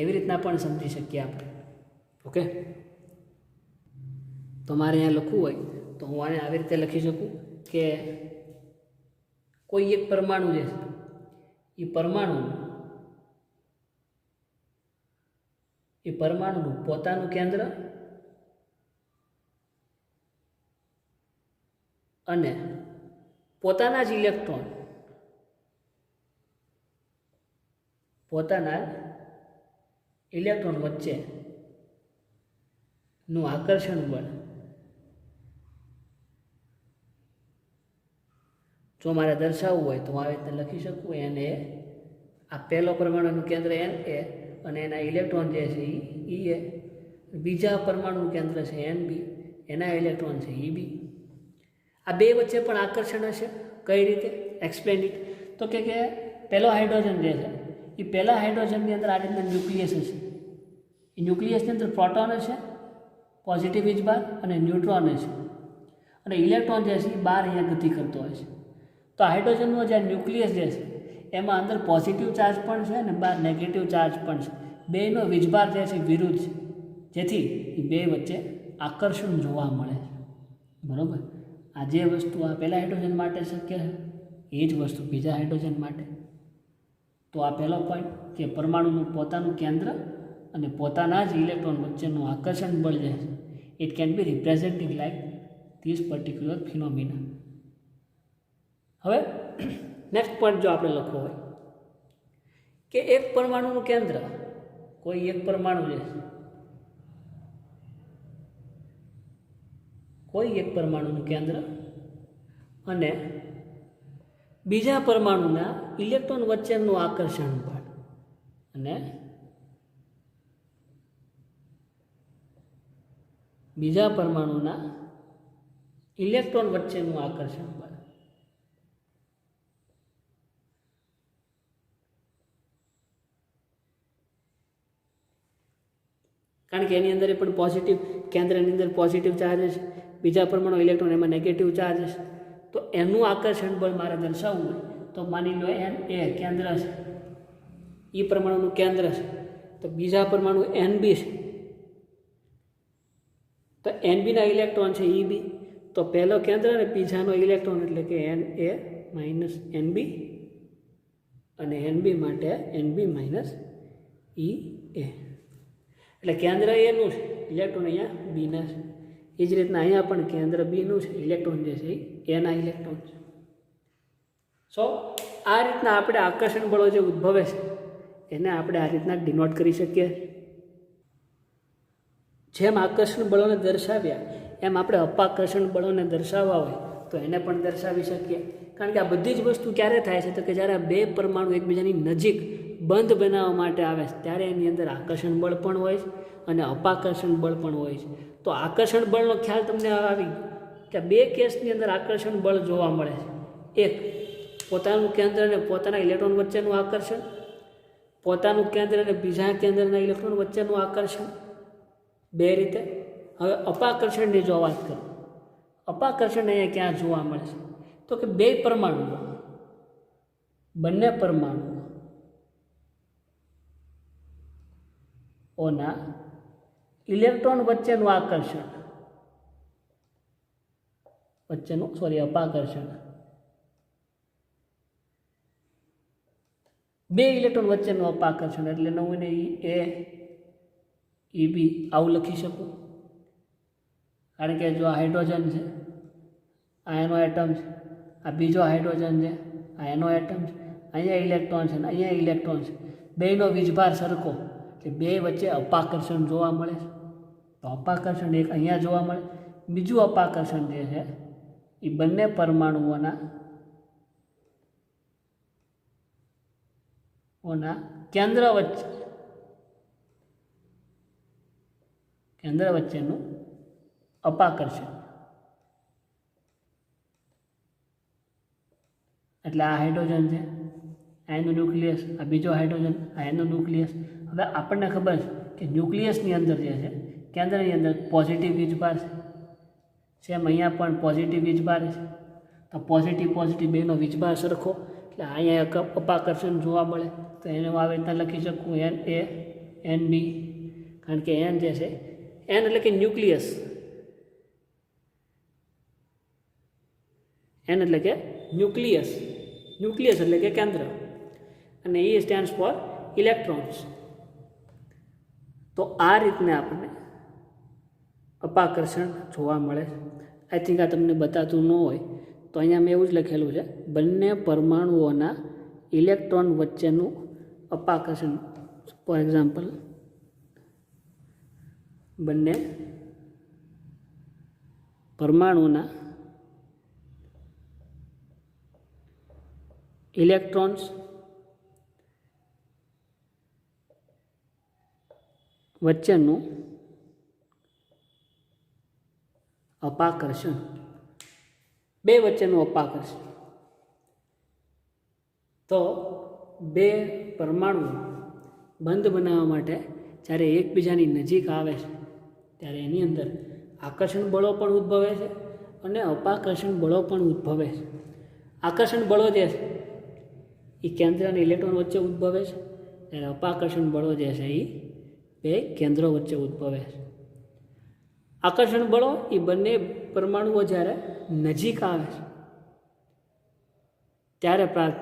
એવી રીતના પણ સમજી શકીએ આપણે. ઓકે, તો મારે અહીંયા લખવું હોય તો હું આને આવી રીતે લખી શકું કે કોઈ એક પરમાણુ જે છે એ પરમાણુનું પોતાનું કેન્દ્ર અને પોતાના જ ઇલેક્ટ્રોન વચ્ચેનું આકર્ષણ બળ જો મારે દર્શાવવું હોય તો હું આવી રીતે લખી શકું. એને આ પહેલો પરમાણુનું કેન્દ્ર Na અને એના ઇલેક્ટ્રોન જે છે એ Ea, બીજા પરમાણુનું કેન્દ્ર છે Nb, એના ઇલેક્ટ્રોન છે Eb. આ બે વચ્ચે પણ આકર્ષણ હશે. કઈ રીતે? Explain it. તો કે પહેલો હાઇડ્રોજન જે છે એ પહેલા હાઇડ્રોજનની અંદર આ રીતના ન્યુક્લિયસ હશે. એ ન્યુક્લિયસની અંદર પ્રોટોન હશે, પોઝિટિવ વીજભાર, અને ન્યુટ્રોન હશે, અને ઇલેક્ટ્રોન જે છે એ બહાર અહીંયા ગતિ કરતો હોય છે. તો હાઇડ્રોજનનો જે ન્યુક્લિયસ જે છે એમાં અંદર પોઝિટિવ ચાર્જ પણ છે અને બહાર નેગેટિવ ચાર્જ પણ છે. બેયનો વીજભાર જે છે વિરુદ્ધ છે, જેથી એ બે વચ્ચે આકર્ષણ જોવા મળે છે. બરાબર. આ જે વસ્તુ આ પહેલા હાઇડ્રોજન માટે શક્ય છે એ જ વસ્તુ બીજા હાઇડ્રોજન માટે. તો આ પહેલો પોઈન્ટ કે પરમાણુનું પોતાનું કેન્દ્ર અને પોતાના જ ઇલેક્ટ્રોન વચ્ચેનું આકર્ષણ બળ જે છે it can be representing like this particular phenomena. હવે નેક્સ્ટ પોઈન્ટ જો આપણે લખવો હોય કે એક પરમાણુનું કેન્દ્ર, કોઈ એક પરમાણુ છે, કોઈ એક પરમાણુનું કેન્દ્ર અને બીજા પરમાણુના ઇલેક્ટ્રોન વચ્ચેનું આકર્ષણ બળ અને બીજા પરમાણુના ઇલેક્ટ્રોન વચ્ચેનું આકર્ષણ બળ. કારણ કે એની અંદર પણ પોઝિટિવ, કેન્દ્રની અંદર પોઝિટિવ ચાર્જ છે, બીજા પરમાણુ ઇલેક્ટ્રોન એમાં નેગેટિવ ચાર્જ છે. તો એનું આકર્ષણ બળ મારે દર્શાવવું હોય તો માની લો એન એ કેન્દ્ર છે, એ પરમાણુનું કેન્દ્ર છે, તો બીજા પરમાણુ એન બી છે, તો એન બીના ઇલેક્ટ્રોન છે ઈ બી, તો પહેલો કેન્દ્ર અને બીજાનો ઇલેક્ટ્રોન એટલે કે એન એ માઇનસ એન બી અને એન બી માટે એન બી માઇનસ ઈ એ. એટલે કેન્દ્ર એનું છે, ઇલેક્ટ્રોન અહીંયા બીના છે. એ જ રીતના અહીંયા પણ કેન્દ્ર બીનું છે, ઇલેક્ટ્રોન જે છે એ એના ઇલેક્ટ્રોન છે. સો આ રીતના આપણે આકર્ષણ બળો જે ઉદ્ભવે છે એને આપણે આ રીતના ડિનોટ કરી શકીએ. જેમ આકર્ષણ બળોને દર્શાવ્યા એમ આપણે અપાકર્ષણ બળોને દર્શાવવા હોય તો એને પણ દર્શાવી શકીએ. કારણ કે આ બધી જ વસ્તુ ક્યારે થાય છે તો કે જ્યારે બે પરમાણુ એકબીજાની નજીક બંધ બનાવવા માટે આવે છે ત્યારે એની અંદર આકર્ષણ બળ પણ હોય છે અને અપાકર્ષણ બળ પણ હોય છે. તો આકર્ષણ બળનો ખ્યાલ તમને આવી કે બે કેસની અંદર આકર્ષણ બળ જોવા મળે છે. એક પોતાનું કેન્દ્ર અને પોતાના ઇલેક્ટ્રોન વચ્ચેનું આકર્ષણ, પોતાનું કેન્દ્ર અને બીજા કેન્દ્રના ઇલેક્ટ્રોન વચ્ચેનું આકર્ષણ, બે રીતે. હવે અપાકર્ષણની જો વાત કરું, અપાકર્ષણ અહીંયા ક્યાં જોવા મળે છે તો કે બે પરમાણુઓ, બંને પરમાણુઓના ઇલેક્ટ્રોન વચ્ચેનું અપાકર્ષણ, બે ઇલેક્ટ્રોન વચ્ચેનું અપાકર્ષણ એટલે નવું ને એ ઈ બી આવું લખી શકું. કારણ કે જો આ હાઇડ્રોજન છે, આ એનો એટમ છે, આ બીજો હાઇડ્રોજન છે, આ એનો એટમ છે, અહીંયા ઇલેક્ટ્રોન છે ને અહીંયા ઇલેક્ટ્રોન છે, બેનો વીજભાર સરખો એટલે બે વચ્ચે અપાકર્ષણ જોવા મળે છે. તો અપાકર્ષણ એક અહીંયા જોવા મળે. બીજું અપાકર્ષણ જે છે એ બંને પરમાણુઓના કેન્દ્ર વચ્ચેનું અપાકર્ષણ. એટલે આ હાઇડ્રોજન છે, આ એનું ન્યુક્લિયસ, આ બીજો હાઇડ્રોજન, આ એનું ન્યુક્લિયસ. હવે આપણને ખબર છે કે ન્યુક્લિયસની અંદર જે છે, કેન્દ્રની અંદર પોઝિટિવ વીજભાર છે, સેમ અહીંયા પણ પોઝિટિવ વીજભાર છે. તો પોઝિટિવ બેનો વીજભાર સરખો એટલે અહીંયા અપાકર્ષણ જોવા મળે. તો એને હું આવી રીતના લખી શકું એન એ એન બી. કારણ કે એન જે છે, એન એટલે કે ન્યુક્લિયસ, એન એટલે કે ન્યુક્લિયસ એટલે કે કેન્દ્ર, અને એ સ્ટેન્ડ્સ ફોર ઇલેક્ટ્રોન્સ. તો આ રીતને આપણને અપાકર્ષણ જોવા મળે. આઈ થિંક આ તમને બતાતું ન હોય તો અહીંયા મેં એવું જ લખેલું છે, બંને પરમાણુઓના ઇલેક્ટ્રોન વચ્ચેનું અપાકર્ષણ. ફોર એક્ઝામ્પલ, બંને પરમાણુના ઇલેક્ટ્રોન્સ વચ્ચેનું અપાકર્ષણ, બે વચ્ચેનું અપાકર્ષણ. તો બે પરમાણુ બંધ બનાવવા માટે જ્યારે એકબીજાની નજીક આવે છે ત્યારે એની અંદર આકર્ષણ બળો પણ ઉદ્ભવે છે અને અપાકર્ષણ બળો પણ ઉદ્ભવે છે. આકર્ષણ બળો જે છે એ કેન્દ્ર અને ઇલેક્ટ્રોન વચ્ચે ઉદ્ભવે છે, ત્યારે અપાકર્ષણ બળો જે છે એ બે કેન્દ્રો વચ્ચે ઉદ્ભવે છે. આકર્ષણ બળો એ બંને પરમાણુઓ જ્યારે નજીક આવે છે ત્યારે પ્રાપ્ત,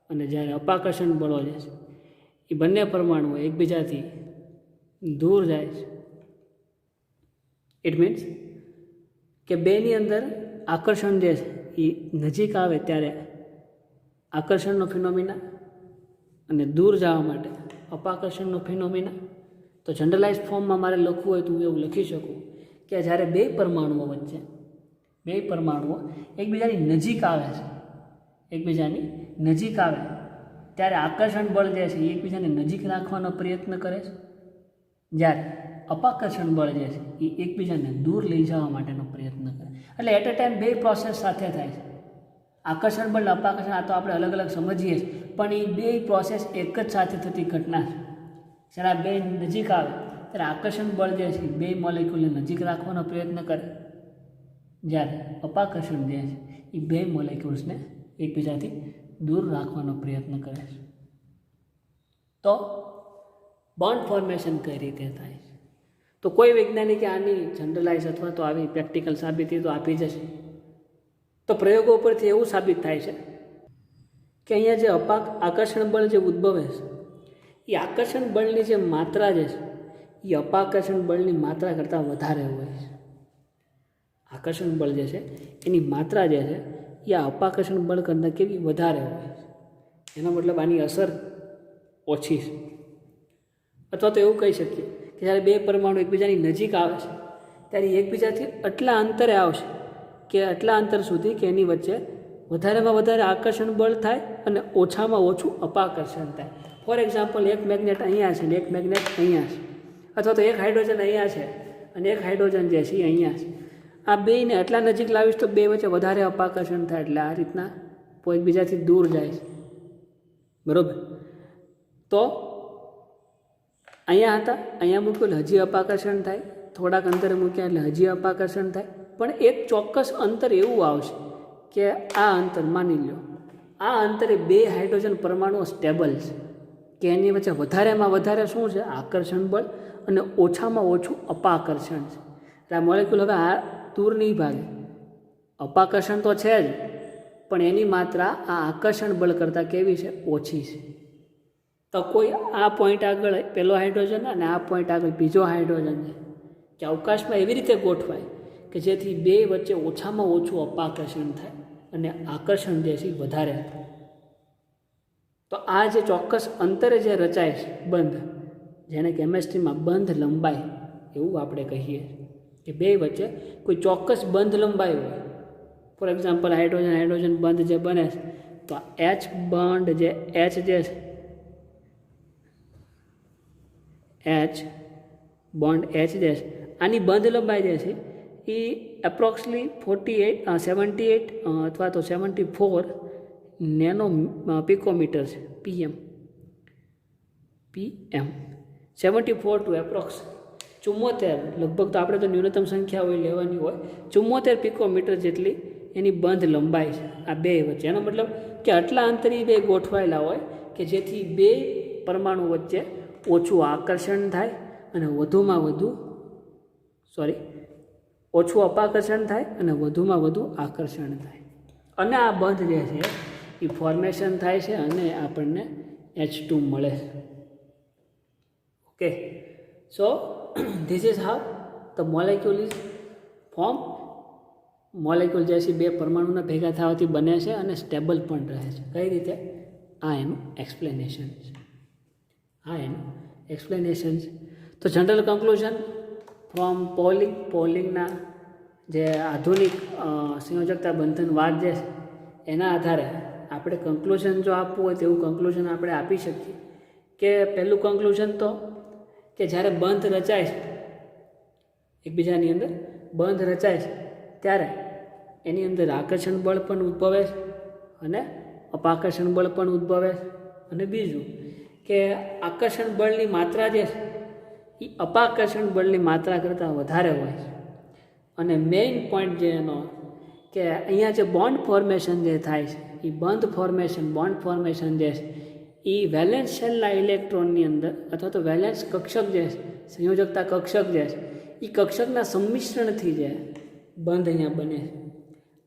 અને જ્યારે અપાકર્ષણ બળો જે છે એ બંને પરમાણુઓ એકબીજાથી દૂર જાય છે. ઇટ મીન્સ કે બેની અંદર આકર્ષણ જે છે એ નજીક આવે ત્યારે આકર્ષણનો ફિનોમિના અને દૂર જવા માટે અપાકર્ષણનો ફિનોમિના. તો જનરલાઇઝ ફોર્મમાં મારે લખવું હોય તો હું એવું લખી શકું કે જ્યારે બે પરમાણુઓ એકબીજાની નજીક આવે છે, ત્યારે આકર્ષણ બળ જે છે એ એકબીજાને નજીક રાખવાનો પ્રયત્ન કરે છે, જ્યારે અપાકર્ષણ બળ જે છે એ એકબીજાને દૂર લઈ જવા માટેનો પ્રયત્ન કરે. એટલે એટ અ ટાઈમ બે પ્રોસેસ સાથે થાય છે. આકર્ષણ બળ અને અપાકર્ષણ આ તો આપણે અલગ અલગ સમજીએ છીએ, પણ એ બે પ્રોસેસ એક જ સાથે થતી ઘટના છે. જ્યારે આ બે નજીક આવે ત્યારે આકર્ષણ બળ જે છે બે મોલેક્યુલને નજીક રાખવાનો પ્રયત્ન કરે, જ્યારે અપાકર્ષણ જે છે એ બે મોલેક્યુલ્સને એકબીજાથી દૂર રાખવાનો પ્રયત્ન કરે છે. તો બોન્ડ ફોર્મેશન કઈ રીતે થાય છે? તો કોઈ વૈજ્ઞાનિકે આની જનરલાઇઝ અથવા તો આવી પ્રેક્ટિકલ સાબિતી તો આપી જશે. તો પ્રયોગો ઉપરથી એવું સાબિત થાય છે કે અહીંયા જે આકર્ષણ બળ જે ઉદ્ભવે છે એ આકર્ષણ બળની જે માત્રા જે છે એ અપાકર્ષણ બળની માત્રા કરતાં વધારે હોય છે. આકર્ષણ બળ જે છે એની માત્રા જે છે એ આ અપાકર્ષણ બળ કરતાં કેવી વધારે હોય છે. એનો મતલબ આની અસર ઓછી છે. અથવા તો એવું કહી શકીએ કે જ્યારે બે પરમાણુ એકબીજાની નજીક આવે છે ત્યારે એકબીજાથી એટલા અંતરે આવશે કે એટલા અંતર સુધી કે એની વચ્ચે વધારેમાં વધારે આકર્ષણ બળ થાય અને ઓછામાં ઓછું અપાકર્ષણ થાય. ફોર એક્ઝામ્પલ, એક મેગ્નેટ અહીંયા છે ને એક મેગ્નેટ અહીંયા છે, અથવા તો એક હાઇડ્રોજન અહીંયા છે અને એક હાઇડ્રોજન જે છે એ અહીંયા છે. આ બેને એટલા નજીક લાવીશ તો બે વચ્ચે વધારે અપાકર્ષણ થાય, એટલે આ રીતના એકબીજાથી દૂર જાય છે. બરાબર? તો અહીંયા હતા, અહીંયા મૂક્યું એટલે હજી અપાકર્ષણ થાય, થોડાક અંતરે મૂક્યા એટલે હજી અપાકર્ષણ થાય. પણ એક ચોક્કસ અંતર એવું આવશે કે આ અંતર માની લો આ અંતરે બે હાઇડ્રોજન પરમાણુઓ સ્ટેબલ છે કે એની વચ્ચે વધારેમાં વધારે શું છે? આકર્ષણ બળ અને ઓછામાં ઓછું અપાકર્ષણ છે. એટલે આ મોલેક્યુલ હવે આ દૂર નહીં ભાગે. અપાકર્ષણ તો છે જ, પણ એની માત્રા આ આકર્ષણ બળ કરતાં કેવી છે? ઓછી છે. તો કોઈ આ પોઈન્ટ આગળ પહેલો હાઇડ્રોજન અને આ પોઈન્ટ આગળ બીજો હાઇડ્રોજન છે કે અવકાશમાં એવી રીતે ગોઠવાય કે જેથી બે વચ્ચે ઓછામાં ઓછું અપાકર્ષણ થાય અને આકર્ષણ જે છે વધારે થાય. તો આ જે ચોક્કસ અંતરે જે રચાય છે બંધ, જેને કેમેસ્ટ્રીમાં બંધ લંબાઈ એવું આપણે કહીએ કે બે વચ્ચે કોઈ ચોક્કસ બંધ લંબાઈ હોય. ફોર એક્ઝામ્પલ, હાઇડ્રોજન બંધ જે બને છે તો એચ બોન્ડ જે એચ જે છે એચ બોન્ડ એચ જે છે આની બંધ લંબાઈ જે છે એ એપ્રોક્સલી 78 અથવા તો 74 નેનો પિકોમીટર છે. પીએમ 74 ટુ એપ્રોક્સ 74, લગભગ તો આપણે તો ન્યૂનતમ સંખ્યા હોય લેવાની હોય, 74 પિકોમીટર જેટલી એની બંધ લંબાઈ છે આ બે વચ્ચે. એનો મતલબ કે આટલા અંતરે બે ગોઠવાયેલા હોય કે જેથી બે પરમાણુ વચ્ચે ઓછું આકર્ષણ થાય અને ઓછું અપાકર્ષણ થાય અને વધુમાં વધુ આકર્ષણ થાય. અને આ બંધ જે છે એ ફોર્મેશન થાય છે અને આપણને H2 મળે છે. Okay, so this is how the molecule is form. Molecule જે છે બે પરમાણુના ભેગા થવાથી બને છે અને સ્ટેબલ પણ રહે છે. કઈ રીતે? આ એનું એક્સપ્લેનેશન છે. તો જનરલ કન્ક્લુઝન ફ્રોમ પોલિંગના જે આધુનિક સંયોજકતા બંધનવાદ જે છે એના આધારે આપણે કન્ક્લુઝન જો આપવું હોય તેવું કન્ક્લુઝન આપણે આપી શકીએ કે પહેલું કન્ક્લુઝન તો કે જ્યારે બંધ રચાય છે એકબીજાની અંદર બંધ રચાય છે ત્યારે એની અંદર આકર્ષણ બળ પણ ઉદ્ભવે છે અને અપાકર્ષણ બળ પણ ઉદ્ભવે છે. અને બીજું કે આકર્ષણ બળની માત્રા જે છે એ અપાકર્ષણ બળની માત્રા કરતાં વધારે હોય છે. અને મેઇન પોઈન્ટ જે એનો કે અહીંયા જે બોન્ડ ફોર્મેશન જે થાય છે એ બંધ ફોર્મેશન બોન્ડ ફોર્મેશન જે છે એ વેલેન્સ શેલના ઇલેક્ટ્રોનની અંદર અથવા તો વેલેન્સ કક્ષક જે છે સંયોજકતા કક્ષક જે છે એ કક્ષકના સંમિશ્રણથી જે બંધ અહીંયા બને છે.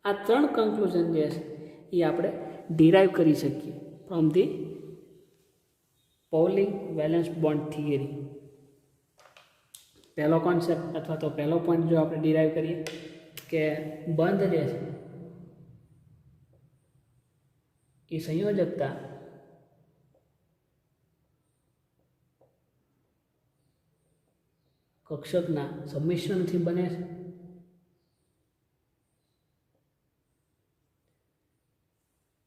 આ 3 કન્ક્લુઝન જે છે એ આપણે ડિરાઈવ કરી શકીએ from the Pauling valence bond theory. પહેલો કોન્સેપ્ટ અથવા તો પહેલો પોઈન્ટ જો આપણે ડિરાઈવ કરીએ કે બંધ જે છે એ સંયોજકતા કક્ષકના સંમિશ્રણથી બને છે.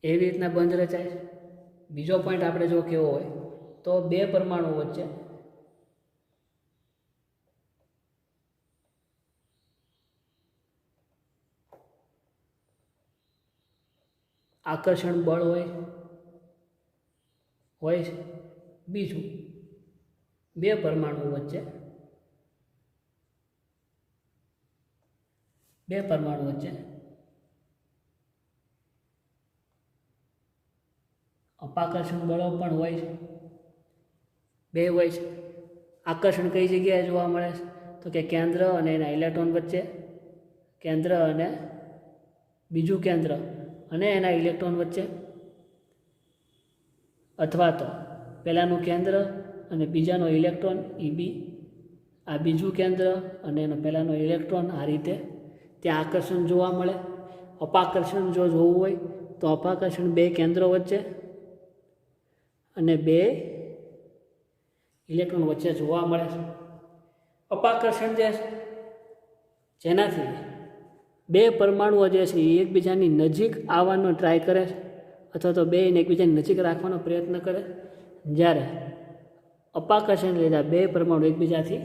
એવી રીતના બંધ રચાય છે. બીજો પોઈન્ટ આપણે જો કેવો હોય તો 2 પરમાણુ વચ્ચે આકર્ષણ બળ હોય છે. બીજું 2 પરમાણુ વચ્ચે અપાકર્ષણ બળો પણ હોય છે. 2 હોય છે. આકર્ષણ કઈ જગ્યાએ જોવા મળે છે તો કે કેન્દ્ર અને એના ઇલેક્ટ્રોન વચ્ચે, કેન્દ્ર અને બીજું કેન્દ્ર અને એના ઇલેક્ટ્રોન વચ્ચે, અથવા તો પહેલાંનું કેન્દ્ર અને બીજાનો ઇલેક્ટ્રોન એ બી, આ બીજું કેન્દ્ર અને એનો પહેલાંનો ઇલેક્ટ્રોન, આ રીતે ત્યાં આકર્ષણ જોવા મળે. અપાકર્ષણ જો જોવું હોય તો અપાકર્ષણ 2 કેન્દ્રો વચ્ચે અને 2 ઇલેક્ટ્રોન વચ્ચે જોવા મળે છે. અપાકર્ષણ જે છે જેનાથી 2 પરમાણુઓ જે છે એ એકબીજાની નજીક આવવાનો ટ્રાય કરે છે અથવા તો 2 ને એકબીજાની નજીક રાખવાનો પ્રયત્ન કરે, જ્યારે અપાકર્ષણ લીધા 2 પરમાણુ એકબીજાથી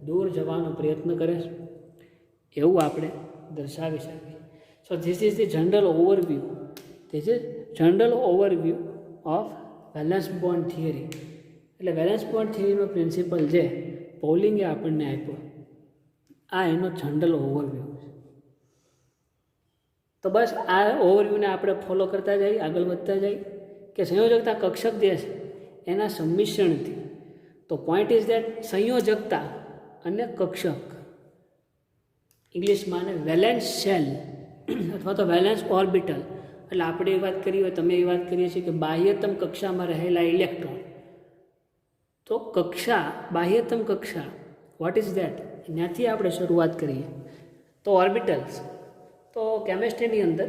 દૂર જવાનો પ્રયત્ન કરે છે. એવું આપણે દર્શાવી શકીએ. સો this is the general overview of valence bond theory. એટલે વેલેન્સ બોન્ડ થિયરીનો પ્રિન્સિપલ જે પાઉલિંગે આપણને આપ્યો, આ એનો જનરલ ઓવરવ્યૂ છે. તો બસ આ ઓવરવ્યૂને આપણે ફોલો કરતા જઈએ, આગળ વધતા જઈએ કે સંયોજકતા કક્ષક જે છે એના સંમિશ્રણથી. તો પોઈન્ટ ઇઝ દેટ સંયોજકતા અને કક્ષક, ઇંગ્લિશમાં ને વેલેન્સ શેલ અથવા તો વેલેન્સ ઓર્બિટલ. એટલે આપણે એ વાત કરી હોય, તમે એ વાત કરીએ છીએ કે બાહ્યતમ કક્ષામાં રહેલા ઇલેક્ટ્રોન. તો કક્ષા, બાહ્યતમ કક્ષા, વોટ ઇઝ દેટ? ત્યાંથી આપણે શરૂઆત કરીએ તો ઓર્બિટલ્સ. તો કેમેસ્ટ્રીની અંદર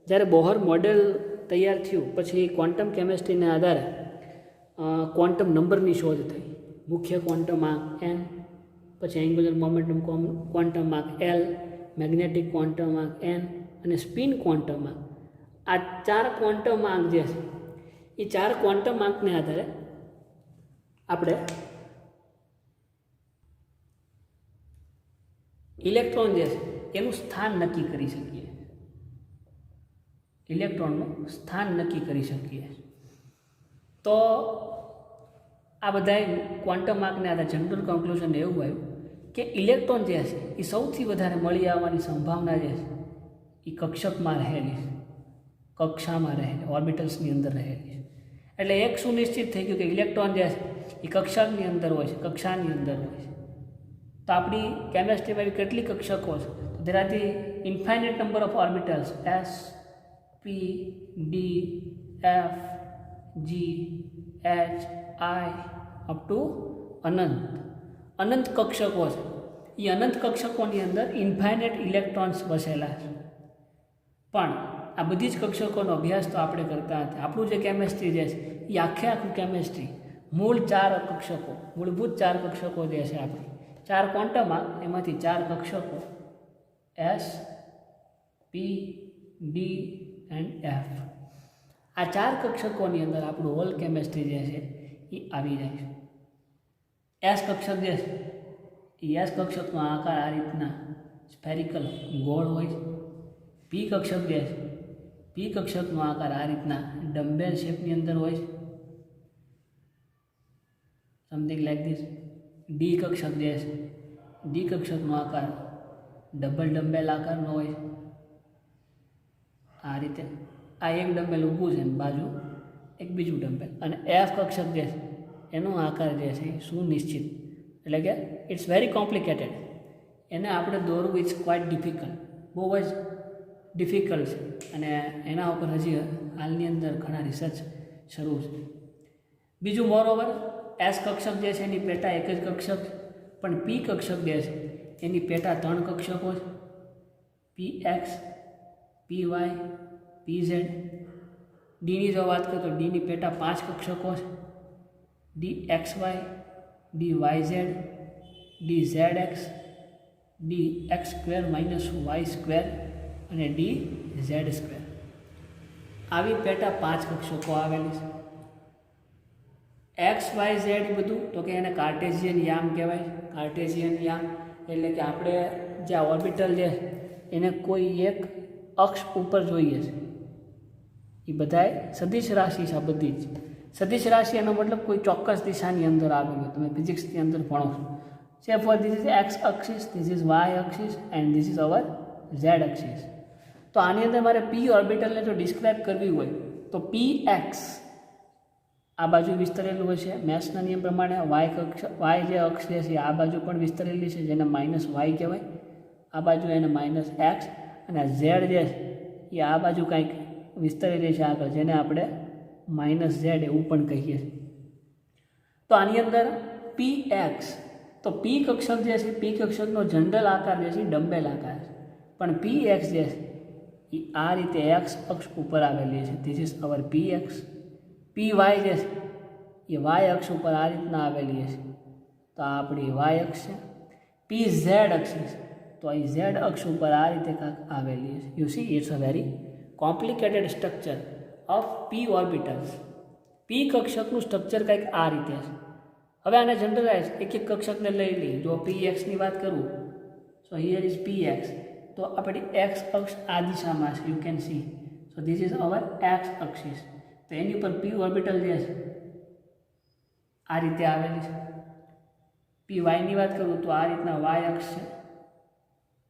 જ્યારે બોહર મોડેલ તૈયાર થયું પછી ક્વોન્ટમ કેમેસ્ટ્રીને આધારે ક્વોન્ટમ નંબરની શોધ થઈ. મુખ્ય ક્વોન્ટમ આંક n, પછી એન્ગ્યુલર મોમેન્ટમ ક્વોન્ટમ આંક l, મેગ્નેટિક ક્વોન્ટમ આંક n અને સ્પિન ક્વોન્ટમ આંક. આ 4 ક્વોન્ટમ આંક જે છે એ 4 ક્વોન્ટમ આંકને આધારે આપણે ઇલેક્ટ્રોન જે છે એનું સ્થાન નક્કી કરી શકીએ. ઇલેક્ટ્રોનનું સ્થાન નક્કી કરી શકીએ. તો આ બધા ક્વોન્ટમ આંકને આધારે જનરલ કન્ક્લુઝન એવું આવ્યું કે ઇલેક્ટ્રોન જે છે એ સૌથી વધારે મળી આવવાની સંભાવના જે છે એ કક્ષકમાં રહેલી છે, કક્ષામાં રહેલી, ઓર્બિટલ્સની અંદર રહેલી છે. એટલે એક સુનિશ્ચિત થઈ ગયું કે ઇલેક્ટ્રોન જે છે એ કક્ષકની અંદર હોય છે, કક્ષાની અંદર હોય છે. તો આપણી કેમેસ્ટ્રીમાં એવી કેટલી કક્ષકો છે? તો there are the infinite number of orbitals, s, p, d, f, g, h, i up to અનંત કક્ષકો છે. એ અનંત કક્ષકોની અંદર ઇન્ફાઇનાઇટ ઇલેક્ટ્રોન્સ વસેલા છે. પણ આ બધી જ કક્ષકોનો અભ્યાસ તો આપણે કરતા હતા. આપણું જે કેમેસ્ટ્રી જે છે એ આખું કેમેસ્ટ્રી મૂળભૂત 4 કક્ષકો જે છે આપણી 4 ક્વોન્ટમમાં, એમાંથી 4 કક્ષકો s, p, d and f. આ 4 કક્ષકોની અંદર આપણું હોલ કેમેસ્ટ્રી જે છે એ આવી જાય છે. એસ કક્ષક જે છે એ એસ કક્ષકનો આકાર આ રીતના સ્ફેરિકલ ગોળ હોય છે. પી કક્ષક જે છે, પી કક્ષકનો આકાર આ રીતના ડમ્બેલ શેપની અંદર હોય છે, સમથિંગ લાઈક ધીસ. ડી કક્ષક જે છે, ડી કક્ષકનો આકાર ડબલ ડમ્બેલ આકારનો હોય છે, આ રીતે. આ એક ડમ્બેલ ઊભું છે અને બાજુ એક બીજું ડમ્બેલ, અને એફ કક્ષક જે છે એનો આકાર જે છે એ સુનિશ્ચિત, એટલે કે ઇટ્સ વેરી કોમ્પ્લિકેટેડ. એને આપણે દોરવું ઇટ્સ ક્વાઇટ ડિફિકલ્ટ, બહુ જ ડિફિકલ્ટ છે, અને એના ઉપર હજી હાલની અંદર ઘણા રિસર્ચ શરૂ છે. બીજું મોરઓવર એસ કક્ષક જે છે એની પેટા એક જ કક્ષક, પણ પી કક્ષક જે છે એની પેટા 3 કક્ષકો છે, P X, P Y, P Z. ડીની જો વાત કરીએ તો ડીની પેટા 5 કક્ષકો છે, D X Y, D Y Z, D Z X, D X square minus Y square અને ડી ઝેડ સ્ક્વેર. આવી પેટા 5 કક્ષકો આવેલી છે. એક્સ વાય ઝેડ બધું તો કે એને કાર્ટેશિયન યામ કહેવાય. કાર્ટેશિયન યામ એટલે કે આપણે જે ઓર્બિટલ છે એને કોઈ એક અક્ષ ઉપર જોઈએ છે. એ બધાય સદિશ રાશિ છે. આ બધી જ સદિશ રાશિ એનો મતલબ કોઈ ચોક્કસ દિશાની અંદર આવેલું. તમે ફિઝિક્સની અંદર ભણો છો. સે for this is x axis, this is Y axis and this is hour Z axis. તો આની અંદર મારે પી ઓર્બિટલને જો ડિસ્ક્રાઇબ કરવી હોય તો પી એક્સ આ બાજુ વિસ્તરેલું હોય છે મેથ્સના નિયમ પ્રમાણે. વાય જે અક્ષ છે આ બાજુ પણ વિસ્તરેલી છે, જેને માઇનસ વાય કહેવાય. આ બાજુ એને માઇનસ એક્સ, અને ઝેડ જે છે એ આ બાજુ કંઈક વિસ્તરેલી છે આગળ, જેને આપણે માઇનસ ઝેડ એવું પણ કહીએ છીએ. તો આની અંદર પી એક્સ, તો પી કક્ષક જે છે પી કક્ષકનો જનરલ આકાર જે છે ડમ્બેલ આકાર છે, પણ પી એક્સ જે છે એ આ રીતે એક્સ અક્ષ ઉપર આવેલી છે. This is our P X. P Y જે છે એ વાય અક્ષ ઉપર આ રીતના આવેલી છે, તો આ આપણી વાય અક્ષ છે. પી ઝેડ અક્ષ છે, તો આ ઝેડ અક્ષ ઉપર આ રીતે કાંઈક આવેલી છે. You see it's a very complicated structure of P orbitals. P કક્ષકનું સ્ટ્રક્ચર કંઈક આ રીતે છે. હવે આને જનરલાઇઝ એક એક કક્ષકને લઈ લઈએ. જો પી એક્સની વાત કરું, સો હિયર ઇઝ પી એક્સ, તો આપણી એક્સ અક્ષ આ દિશામાં છે. You can C. So this is our x axis. તો એની ઉપર પી ઓર્બિટલ જે છે આ રીતે આવેલી છે. પી વાયની વાત કરું તો આ રીતના વાય અક્ષ છે,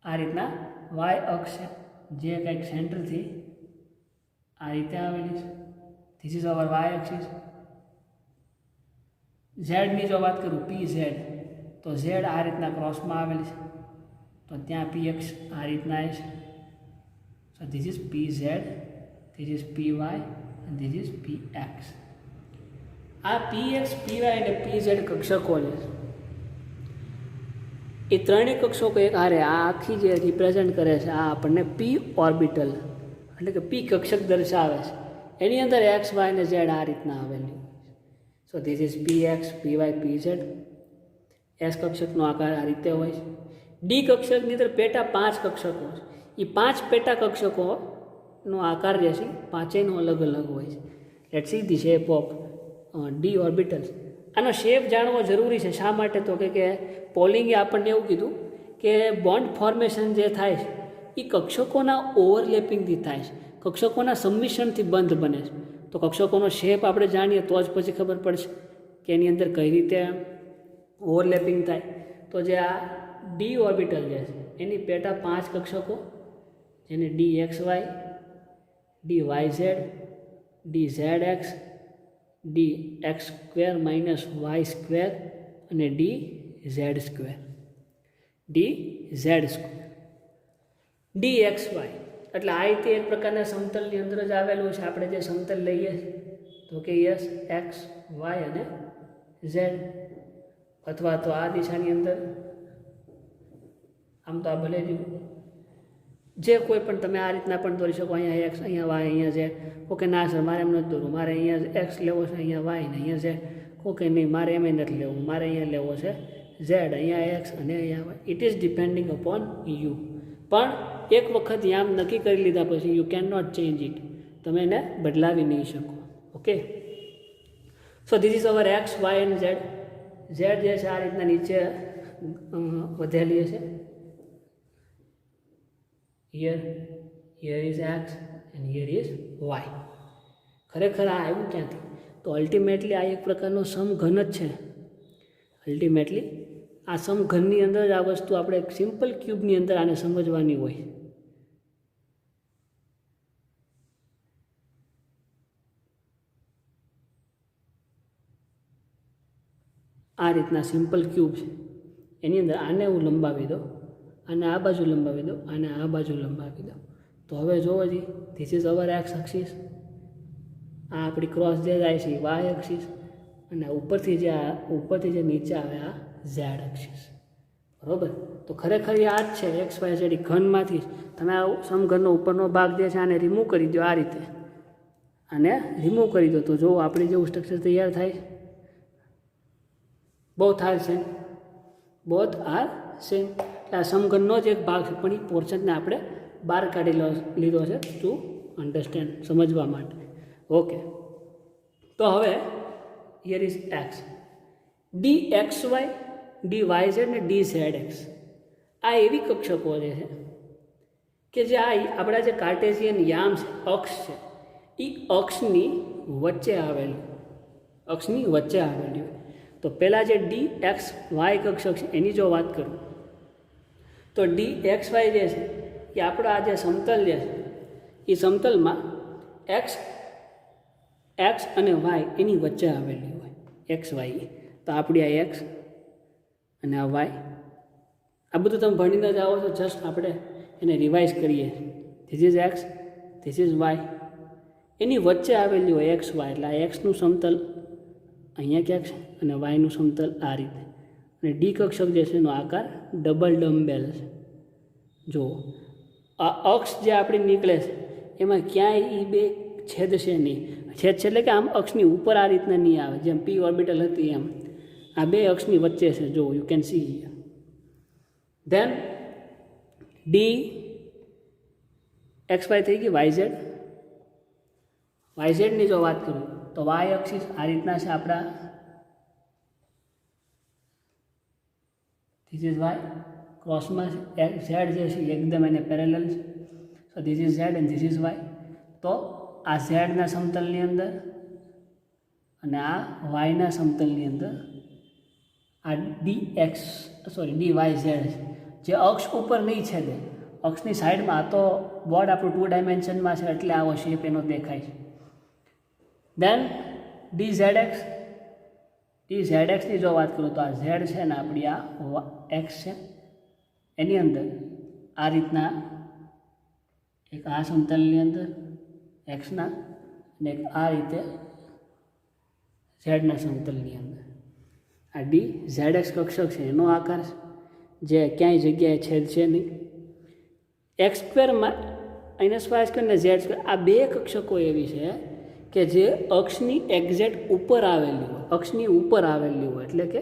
આ રીતના વાય અક્ષ છે, જે કંઈક સેન્ટરથી આ રીતે આવેલી છે. This is our Y axis. ઝેડની જો વાત કરું પી ઝેડ, તો ઝેડ આ રીતના ક્રોસમાં આવેલી છે, તો ત્યાં પી એક્સ આ રીતના છે. So this is P Z, this is P Y and this is px. આ px, py અને pz કક્ષકો છે એ ત્રણેય કક્ષકો એક હારે આ આખી જે રિપ્રેઝેન્ટ કરે છે આ આપણને પી ઓર્બિટલ એટલે કે પી કક્ષક દર્શાવે છે. એની અંદર એક્સ વાય અને ઝેડ આ રીતના આવેલી. So this is px, py, pz. S કક્ષકનો આકાર આ રીતે હોય છે. ડી કક્ષકની અંદર પેટા 5 કક્ષકો છે. એ 5 પેટા કક્ષકોનો આકાર જે છે પાંચેયનો અલગ અલગ હોય છે. Let's see the shape of D orbitals. આનો શેપ જાણવો જરૂરી છે. શા માટે? તો કે પોલિંગે આપણને એવું કીધું કે બોન્ડ ફોર્મેશન જે થાય છે એ કક્ષકોના ઓવરલેપિંગથી થાય છે, કક્ષકોના સંમિશ્રણથી બંધ બને છે. તો કક્ષકોનો શેપ આપણે જાણીએ તો જ પછી ખબર પડશે કે એની અંદર કઈ રીતે ઓવરલેપિંગ થાય. તો જે આ ડી ઓર્બિટલ જે છે એની પેટા 5 કક્ષકો, જેને D X Y, D Y Z, D Z X, D X square minus Y square અને D Z square. D Z square, D X Y એટલે આ રીતે એક પ્રકારના સમતલની અંદર જ આવેલું છે. આપણે જે સમતલ લઈએ તો કે યસ એક્સ વાય અને ઝેડ, અથવા તો આ દિશાની અંદર આમ તો આ ભલે જ જે કોઈ પણ તમે આ રીતના પણ દોરી શકો. અહીંયા એક્સ, અહીંયા વાય, અહીંયા ઝેડ. ઓકે ના સર મારે એમ નથી દોરવું, મારે અહીંયા એક્સ લેવો છે, અહીંયા વાય ને અહીંયા ઝેડ. ઓકે નહીં, મારે એમ નથી લેવું, મારે અહીંયા લેવો છે ઝેડ, અહીંયા એક્સ અને અહીંયા Y. It is depending upon you. પણ એક વખત યામ નક્કી કરી લીધા પછી you can not change it. તમે એને બદલાવી નહીં શકો. Okay, so this is our X Y and Z. Z જે છે આ રીતના નીચે વધેલી છે. here is x and here is y. ખરેખર આ આવ્યું ક્યાંથી? તો અલ્ટિમેટલી આ એક પ્રકારનો સમઘન જ છે. અલ્ટિમેટલી આ સમઘનની અંદર જ આ વસ્તુ આપણે એક સિમ્પલ ક્યુબની અંદર આને સમજવાની હોય. આ રીતના સિમ્પલ ક્યુબ છે, એની અંદર આને હું લંબાવી દો, આને આ બાજુ લંબાવી દો, આને આ બાજુ લંબાવી દો. તો હવે જોવો જી, this is our X axis. આ આપણી ક્રોસ જે જાય છે વાય એક્સિસ, અને ઉપરથી જે નીચે આવે આ ઝેડ એક્સિસ. બરાબર. તો ખરેખર આ જ છે એક્સ વાય ઝેડ ઘનમાંથી તમે આ સમઘનનો ઉપરનો ભાગ જે છે આને રિમૂવ કરી દો. આ રીતે આને રિમૂવ કરી દો તો જો આપણી જેવું સ્ટ્રક્ચર તૈયાર થાય. Both are same, both are same. એટલે આ સમઘનનો જ એક ભાગ છે, પણ એ પોર્શનને આપણે બહાર કાઢી લીધો છે ટુ અન્ડરસ્ટેન્ડ, સમજવા માટે. ઓકે. તો હવે here is X, D X Y, D Y Z ને ડી ઝેડ એક્સ. આ એવી કક્ષકો જે છે કે જે આપણા જે કાર્ટેશિયન યામ છે, અક્ષ છે, એ અક્ષની વચ્ચે આવેલી હોય. તો પહેલાં જે ડી એક્સ વાય કક્ષક છે એની જો વાત કરું તો ડી એક્સ વાય જે છે એ આપણો આ જે સમતલ જે છે એ સમતલમાં એક્સ અને વાય એની વચ્ચે આવેલી હોય, એક્સ વાય. તો આપણી આ એક્સ અને આ વાય, આ બધું તમે ભણીને જ આવો છો, જસ્ટ આપણે એને રિવાઇઝ કરીએ. This is X, this is Y, એની વચ્ચે આવેલી હોય એક્સ વાય. એટલે આ એક્સનું સમતલ અહીંયા ક્યાંક છે અને વાયનું સમતલ આ રીતે. અને ડી કક્ષક જે છે એનો આકાર ડબલ ડમ્બેલ છે. જુઓ, આ અક્ષ જે આપણી નીકળે છે એમાં ક્યાંય એ બે છેદશે નહીં. છેદ છે એટલે કે આમ અક્ષની ઉપર આ રીતના નહીં આવે, જેમ પી ઓર્બિટલ હતી એમ. આ બે અક્ષની વચ્ચે છે, જો you can see here. Then the X Y થઈ ગઈ. વાયઝેડની જો વાત કરું તો વાય એક્સિસ આ રીતના છે આપણા. ધીસ ઇઝ વાય, ક્રોસમાં ઝેડ જે છે એકદમ એને પેરેલલ છે. So this is Z and this is Y. તો આ ઝેડના સમતલની અંદર અને આ વાયના સમતલની અંદર આ ડી વાય ઝેડ છે, જે અક્ષ ઉપર નહીં છેદે, અક્ષની સાઈડમાં. આ તો બોર્ડ આપણું 2 ડાયમેન્શનમાં છે એટલે આવો શેપ એનો દેખાય છે. દેન ડી ઝેડ એક્સની જો વાત કરું તો આ ઝેડ છે ને આપણી આ એક્સ છે, એની અંદર આ રીતના એક આ સમતલની અંદર એક્સના અને એક આ રીતે ઝેડના સમતલની અંદર આ ડી ઝેડ એક્સ કક્ષક છે એનો આકાર છે, જે ક્યાંય જગ્યાએ છેદ છે નહીં. એક્સ સ્ક્વેરમાં -y² ને ઝેડ સ્ક્વેર, આ બે કક્ષકો એવી છે કે જે અક્ષની એક્ઝેક્ટ ઉપર આવેલી હોય, એટલે કે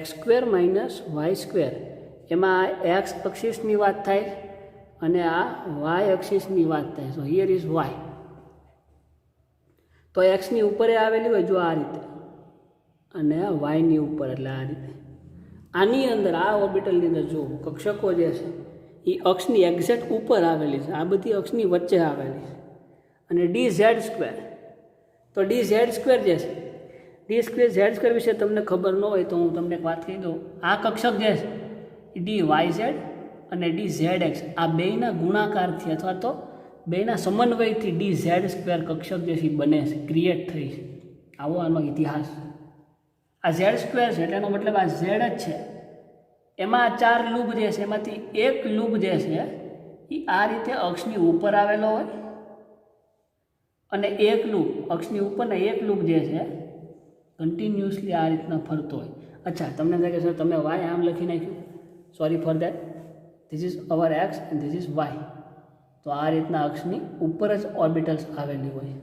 x² - y². એમાં આ એક્સ એક્સિસની વાત થાય અને આ વાય એક્સિસની વાત થાય. સો હિયર ઇઝ વાય. તો એક્સની ઉપર આવેલી હોય જો આ રીતે, અને આ વાયની ઉપર એટલે આ રીતે. આની અંદર આ ઓર્બિટલની અંદર જો કક્ષકો જે છે એ અક્ષની એક્ઝેક્ટ ઉપર આવેલી છે, આ બધી અક્ષની વચ્ચે આવેલી છે. અને ડી ઝેડ સ્ક્વેર, તો ડી ઝેડ સ્ક્વેર જે છે, ડી ઝેડ સ્ક્વેર વિશે તમને ખબર ન હોય તો હું તમને એક વાત કહી દઉં. આ કક્ષક જે છે એ ડી વાય ઝેડ અને ડી ઝેડ એક્સ, આ બેયના ગુણાકારથી અથવા તો બેયના સમન્વયથી ડી ઝેડ સ્ક્વેર કક્ષક જે છે બને છે, ક્રિએટ થઈ છે. આવો આનો ઇતિહાસ. આ ઝેડ સ્ક્વેર છે એટલે એનો મતલબ આ ઝેડ જ છે. એમાં 4 લૂપ જે છે એમાંથી એક લૂપ જે છે એ આ રીતે અક્ષની ઉપર આવેલો હોય અને એક લૂપ અક્ષની ઉપરના એક લૂપ જે છે કન્ટિન્યુઅસલી આ રીતના ફરતો હોય. અચ્છા, તમને લાગે કે સર તમે વાય આમ લખી નાખ્યું, sorry for that. This is our x and this is Y. તો આ રીતના અક્ષની ઉપર જ ઓર્બિટલ્સ આવેલી હોય,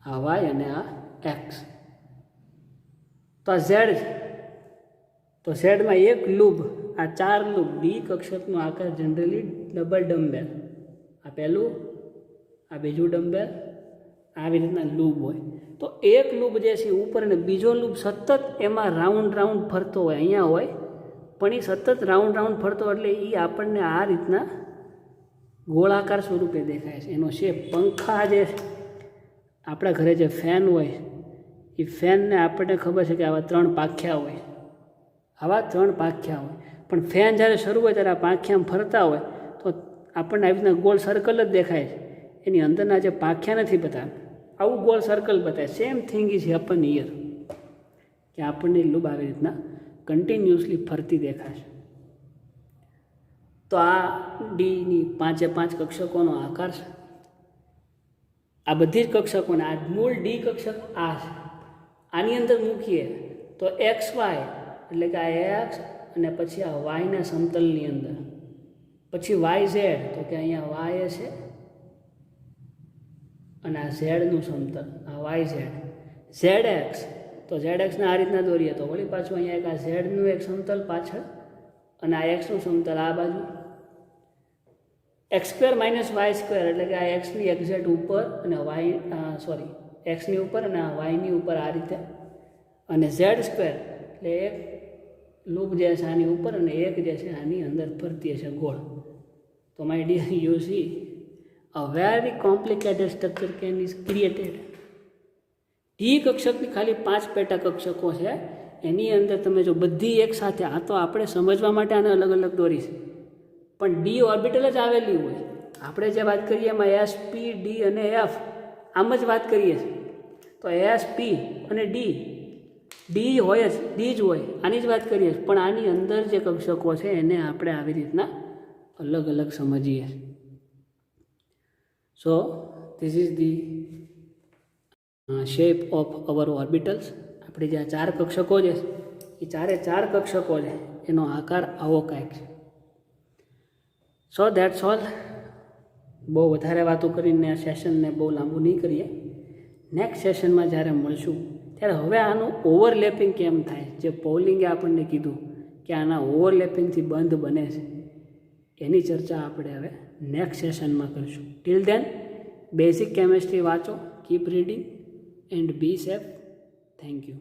આ વાય અને આ એક્સ. તો આ ઝેડ છે, તો ઝેડમાં એક લૂપ, આ 4 લૂપ. ડી કક્ષકનો આકાર જનરલી ડબલ ડમ્બેલ, આ પહેલું, આ બીજું ડમ્બેલ, આવી રીતના લૂપ હોય. તો એક લૂપ જે છે ઉપર અને બીજો લૂપ સતત એમાં રાઉન્ડ ફરતો હોય, અહીંયા હોય પણ એ સતત રાઉન્ડ ફરતો, એટલે એ આપણને આ રીતના ગોળાકાર સ્વરૂપે દેખાય છે. એનો શેપ પંખા જે આપણા ઘરે જે ફેન હોય એ ફેનને આપણને ખબર છે કે આવા 3 પાંખિયા હોય, પણ ફેન જ્યારે શરૂ હોય ત્યારે આ પાંખિયા ફરતા હોય તો આપણને આવી રીતના ગોળ સર્કલ જ દેખાય છે. એની અંદરના જે પાંખિયા નથી બતાવે, આવું ગોળ સર્કલ બતાવે. Same thing is happen here. કે આપણને લૂપ આવી રીતના કન્ટિન્યુઅસલી ફરતી દેખાશે. તો આ ડીની 5 કક્ષકોનો આકાર છે. આ બધી જ કક્ષકોને આ મૂળ ડી કક્ષક આ છે. આની અંદર મૂકીએ તો એક્સ વાય એટલે કે આ એક્સ અને પછી આ વાયના સમતલની અંદર, પછી વાય ઝેડ તો કે અહીંયા વાય છે અને આ ઝેડનું સમતલ આ વાય ઝેડ, ઝેડ એક્સ તો ઝેડ એક્સને આ રીતના દોરીએ તો વળી પાછું અહીંયા એક આ ઝેડનું એક સમતલ પાછળ અને આ એક્સનું સમતલ આ બાજુ, X square minus Y square એટલે કે આ એક્સની એક્ઝેક્ટ ઉપર અને વાય એક્સની ઉપર અને આ વાયની ઉપર આ રીતે, અને ઝેડ સ્ક્વેર એટલે એક લૂપ જે છે આની ઉપર અને એક જે છે આની અંદર ફરતી હશે ગોળ. તો my dear you see a very complicated structure can is created. D કક્ષકની ખાલી 5 પેટા કક્ષકો છે, એની અંદર તમે જો બધી એક સાથે, આ તો આપણે સમજવા માટે આને અલગ અલગ દોરીશ, પણ ડી ઓર્બિટલ જ આવેલી હોય. આપણે જે વાત કરીએ એમાં એસ પી ડી અને એફ આમ જ વાત કરીએ છીએ. તો એસ પી અને ડી હોય જ, ડી જ હોય, આની જ વાત કરીએ. પણ આની અંદર જે કક્ષકો છે એને આપણે આવી રીતના અલગ અલગ સમજીએ. સો this is the shape of our orbitals. આપણી જે આ 4 કક્ષકો છે એ 4 કક્ષકો છે એનો આકાર આવો કાંઈક છે. સો દેટ્સ ઓલ. બહુ વધારે વાતો કરીને આ સેશનને બહુ લાંબુ નહીં કરીએ. નેક્સ્ટ સેશનમાં જ્યારે મળશું ત્યારે હવે આનું ઓવરલેપિંગ કેમ થાય, જે પોલિંગે આપણને કીધું કે આના ઓવરલેપિંગથી બંધ બને છે, એની ચર્ચા આપણે હવે નેક્સ્ટ સેશનમાં કરીશું. ટિલ ધેન બેઝિક કેમેસ્ટ્રી વાંચો, keep reading and be safe. Thank you.